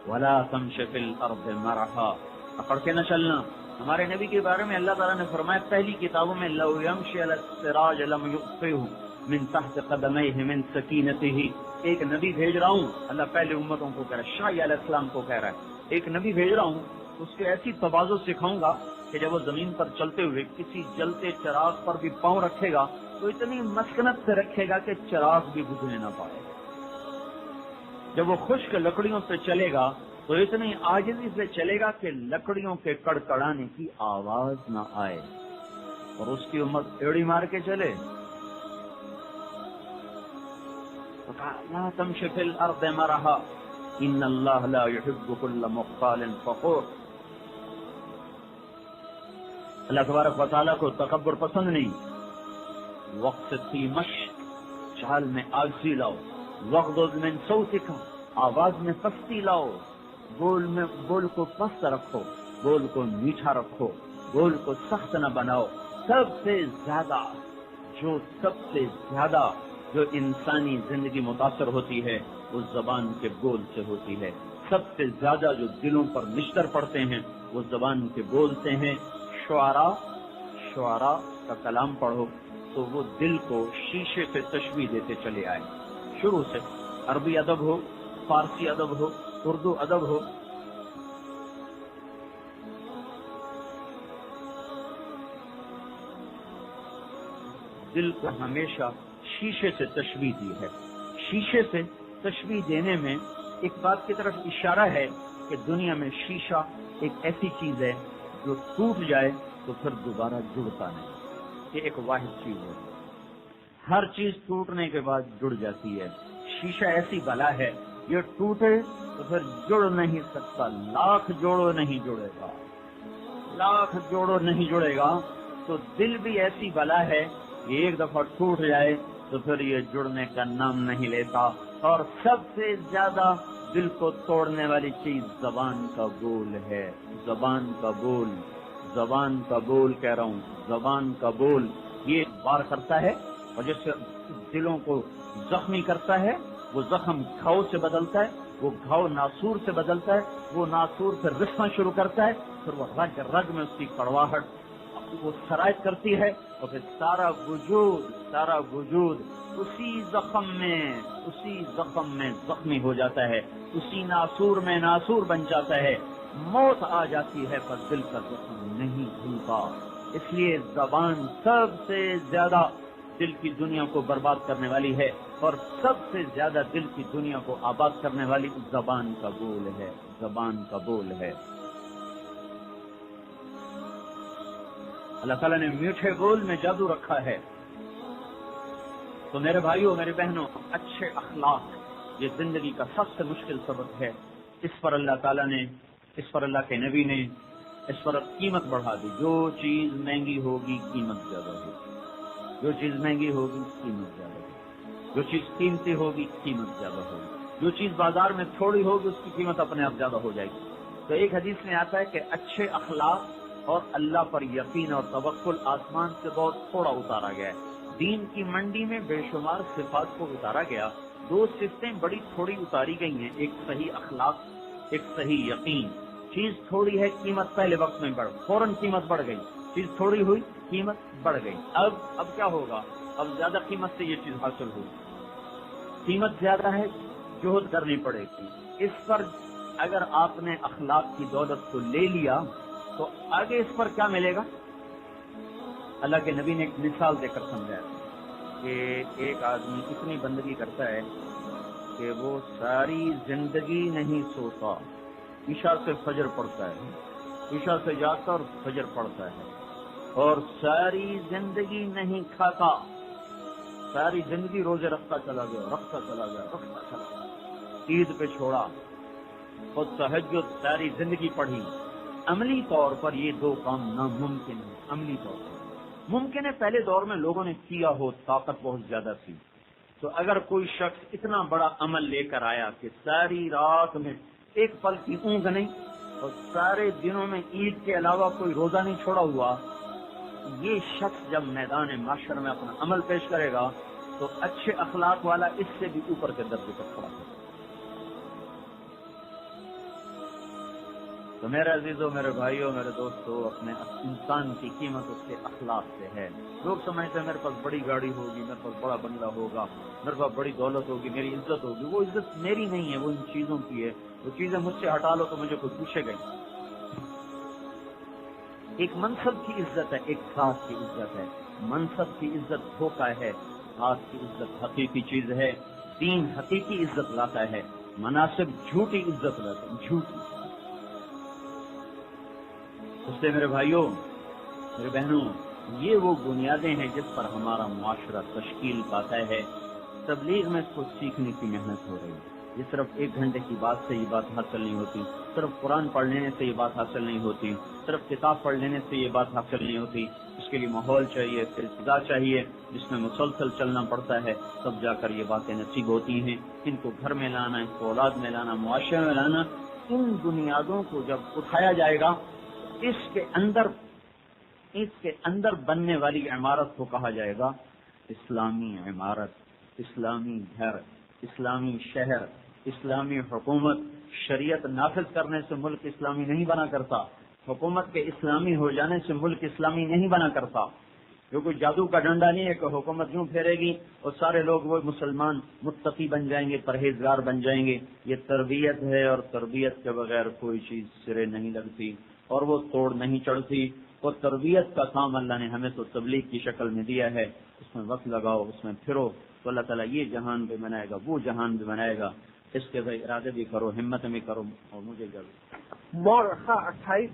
ولا تمش فی الارض مرحا، اکڑ کے نہ چلنا۔ ہمارے نبی کے بارے میں اللہ تعالیٰ نے فرمایا پہلی کتابوں میں لو یمشی علی السراج لم یطفئہ من تحت قدمیہ من سکینتہ، ایک نبی بھیج رہا ہوں، اللہ پہلے امتوں کو کہہ رہا ہے، شاہ علیہ السلام کو کہہ رہا ہے، ایک نبی بھیج رہا ہوں، اس کو ایسی تواضع سکھاؤں گا کہ جب وہ زمین پر چلتے ہوئے کسی جلتے چراغ پر بھی پاؤں رکھے گا تو اتنی مسکنت سے رکھے گا کہ چراغ بھی بجھنے نہ پائے۔ جب وہ خشک لکڑیوں پہ چلے گا تو اتنی عاجزی سے چلے گا کہ لکڑیوں کے کڑکڑانے کی آواز نہ آئے، اور اس کی امت ایڑی مار کے چلے۔ لا تمش فی الارض مرحا ان اللہ لا يحب كل مختال فخور، اللہ تبارک و تعالیٰ کو تکبر پسند نہیں۔ وقت فی مشق، چال میں آگزی لاؤ، وغضض من صوتک، آواز میں پستی لاؤ، بول کو پست رکھو، بول کو میٹھا رکھو، بول کو سخت نہ بناؤ۔ سب سے زیادہ جو انسانی زندگی متاثر ہوتی ہے وہ زبان کے بول سے ہوتی ہے، سب سے زیادہ جو دلوں پر نشتر پڑتے ہیں وہ زبان کے بول سے ہیں۔ شعراء کا کلام پڑھو تو وہ دل کو شیشے سے تشبیہ دیتے چلے آئے، شروع سے عربی ادب ہو، فارسی ادب ہو، اردو ادب ہو، دل کو ہمیشہ شیشے سے تشبیہ دی ہے۔ شیشے سے تشبیہ دینے میں ایک بات کی طرف اشارہ ہے کہ دنیا میں شیشہ ایک ایسی چیز ہے جو ٹوٹ جائے تو پھر دوبارہ جڑتا نہیں، یہ ایک واحد چیز ہے، ہر چیز ٹوٹنے کے بعد جڑ جاتی ہے۔ شیشہ ایسی بلا ہے، یہ ٹوٹے تو پھر جڑ نہیں سکتا، لاکھ جوڑو نہیں جڑے گا، لاکھ جوڑو نہیں جڑے گا۔ تو دل بھی ایسی بلا ہے کہ ایک دفعہ ٹوٹ جائے تو پھر یہ جڑنے کا نام نہیں لیتا، اور سب سے زیادہ دل کو توڑنے والی چیز زبان کا بول ہے۔ زبان کا بول، زبان کا بول کہہ رہا ہوں، زبان کا بول یہ وار کرتا ہے، اور جس سے دلوں کو زخمی کرتا ہے وہ زخم گھاؤ سے بدلتا ہے، وہ گھاؤ ناسور سے بدلتا ہے، وہ ناسور سے رسنا شروع کرتا ہے، پھر وہ رگ رگ میں اس کی کڑواہٹ وہ سرایت کرتی ہے، اور پھر سارا وجود اسی زخم میں زخمی ہو جاتا ہے، اسی ناسور میں ناسور بن جاتا ہے، موت آ جاتی ہے پر دل کا زخم نہیں بھولتا۔ اس لیے زبان سب سے زیادہ دل کی دنیا کو برباد کرنے والی ہے، اور سب سے زیادہ دل کی دنیا کو آباد کرنے والی زبان کا بول ہے، زبان کا بول ہے۔ اللہ تعالیٰ نے میٹھے بول میں جادو رکھا ہے۔ تو میرے بھائیوں، میرے بہنوں، اچھے اخلاق یہ زندگی کا سب سے مشکل سبق ہے۔ اس پر اللہ تعالیٰ نے، اس پر اللہ کے نبی نے اس پر قیمت بڑھا دی۔ جو چیز مہنگی ہوگی قیمت زیادہ ہوگی، جو چیز مہنگی ہوگی قیمت زیادہ ہوگی، جو چیز قیمتی ہوگی قیمت زیادہ ہوگی، جو چیز بازار میں تھوڑی ہوگی اس کی قیمت اپنے آپ زیادہ ہو جائے گی۔ تو ایک حدیث میں آتا ہے کہ اچھے اخلاق اور اللہ پر یقین اور توکل آسمان سے بہت تھوڑا اتارا گیا ہے۔ دین کی منڈی میں بے شمار صفات کو اتارا گیا، دو صفتیں بڑی تھوڑی اتاری گئی ہیں، ایک صحیح اخلاق، ایک صحیح یقین۔ چیز تھوڑی ہے، قیمت پہلے وقت میں فوراً قیمت بڑھ گئی، چیز تھوڑی ہوئی قیمت بڑھ گئی۔ اب کیا ہوگا؟ اب زیادہ قیمت سے یہ چیز حاصل ہوگی، قیمت زیادہ ہے، جہد کرنی پڑے گی۔ اس پر اگر آپ نے اخلاق کی دولت کو لے لیا تو آگے اس پر کیا ملے گا؟ اللہ کے نبی نے ایک مثال دے کر سمجھایا کہ ایک آدمی اتنی بندگی کرتا ہے کہ وہ ساری زندگی نہیں سوتا، عشاء سے فجر پڑتا ہے، عشاء سے جاتا اور فجر پڑتا ہے، اور ساری زندگی نہیں کھاتا، ساری زندگی روزے رکھتا چلا گیا، عید پہ چھوڑا، اور تہجد ساری زندگی پڑھی۔ عملی طور پر یہ دو کام ناممکن ہے۔ عملی طور پر ممکن ہے، پہلے دور میں لوگوں نے کیا ہو، طاقت بہت زیادہ تھی، تو اگر کوئی شخص اتنا بڑا عمل لے کر آیا کہ ساری رات میں ایک پل کی اونگ نہیں اور سارے دنوں میں عید کے علاوہ کوئی روزہ نہیں چھوڑا ہوا، یہ شخص جب میدان معاشر میں اپنا عمل پیش کرے گا تو اچھے اخلاق والا اس سے بھی اوپر کے درجے پر کھڑا ہوگا۔ تو میرے عزیزوں، میرے بھائیوں، میرے دوستوں، اپنے انسان کی قیمت اس کے اخلاق سے ہے۔ لوگ سمجھتے ہیں میرے پاس بڑی گاڑی ہوگی، میرے پاس بڑا بنگلہ ہوگا، میرے پاس بڑی دولت ہوگی، میری عزت ہوگی۔ وہ عزت میری نہیں ہے، وہ ان چیزوں کی ہے۔ وہ چیزیں مجھ سے ہٹا لو تو مجھے کوئی پوچھے گا نہیں۔ ایک منصب کی عزت ہے، ایک ذات کی عزت ہے۔ منصب کی عزت دھوکہ ہے، ذات کی عزت حقیقی چیز ہے۔ دین حقیقی عزت لاتا ہے، مناسب جھوٹی عزت لاتا ہے، جھوٹی۔ اس سے میرے بھائیوں، میرے بہنوں، یہ وہ بنیادیں ہیں جس پر ہمارا معاشرہ تشکیل پاتا ہے۔ تبلیغ میں اس کو سیکھنے کی محنت ہو رہی ہے۔ یہ صرف 1 گھنٹے کی بات سے یہ بات حاصل نہیں ہوتی، صرف قرآن پڑھ لینے سے یہ بات حاصل نہیں ہوتی، صرف کتاب پڑھ لینے سے یہ بات حاصل نہیں ہوتی۔ اس کے لیے ماحول چاہیے، ابتدا چاہیے جس میں مسلسل چلنا پڑتا ہے، تب جا کر یہ باتیں نصیب ہوتی ہیں۔ ان کو گھر میں لانا، ان کو اولاد میں لانا، معاشرے میں لانا، ان بنیادوں کو جب اٹھایا جائے گا، اس کے اندر بننے والی عمارت کو کہا جائے گا اسلامی عمارت، اسلامی گھر، اسلامی شہر، اسلامی حکومت۔ شریعت نافذ کرنے سے ملک اسلامی نہیں بنا کرتا، حکومت کے اسلامی ہو جانے سے ملک اسلامی نہیں بنا کرتا۔ جو کوئی جادو کا ڈنڈا نہیں ہے کہ حکومت یوں پھیرے گی اور سارے لوگ وہ مسلمان متقی بن جائیں گے، پرہیزگار بن جائیں گے۔ یہ تربیت ہے، اور تربیت کے بغیر کوئی چیز سرے نہیں لگتی اور وہ توڑ نہیں چڑھتی۔ اور تربیت کا کام اللہ نے ہمیں تو تبلیغ کی شکل میں دیا ہے، اس میں وقت لگاؤ، اس میں پھرو، تو اللہ تعالیٰ یہ جہان بھی بنائے گا، وہ جہان بھی بنائے گا۔ اس کے ارادے بھی کرو، ہمت بھی کرو، اور مجھے ضرور مورخہ 28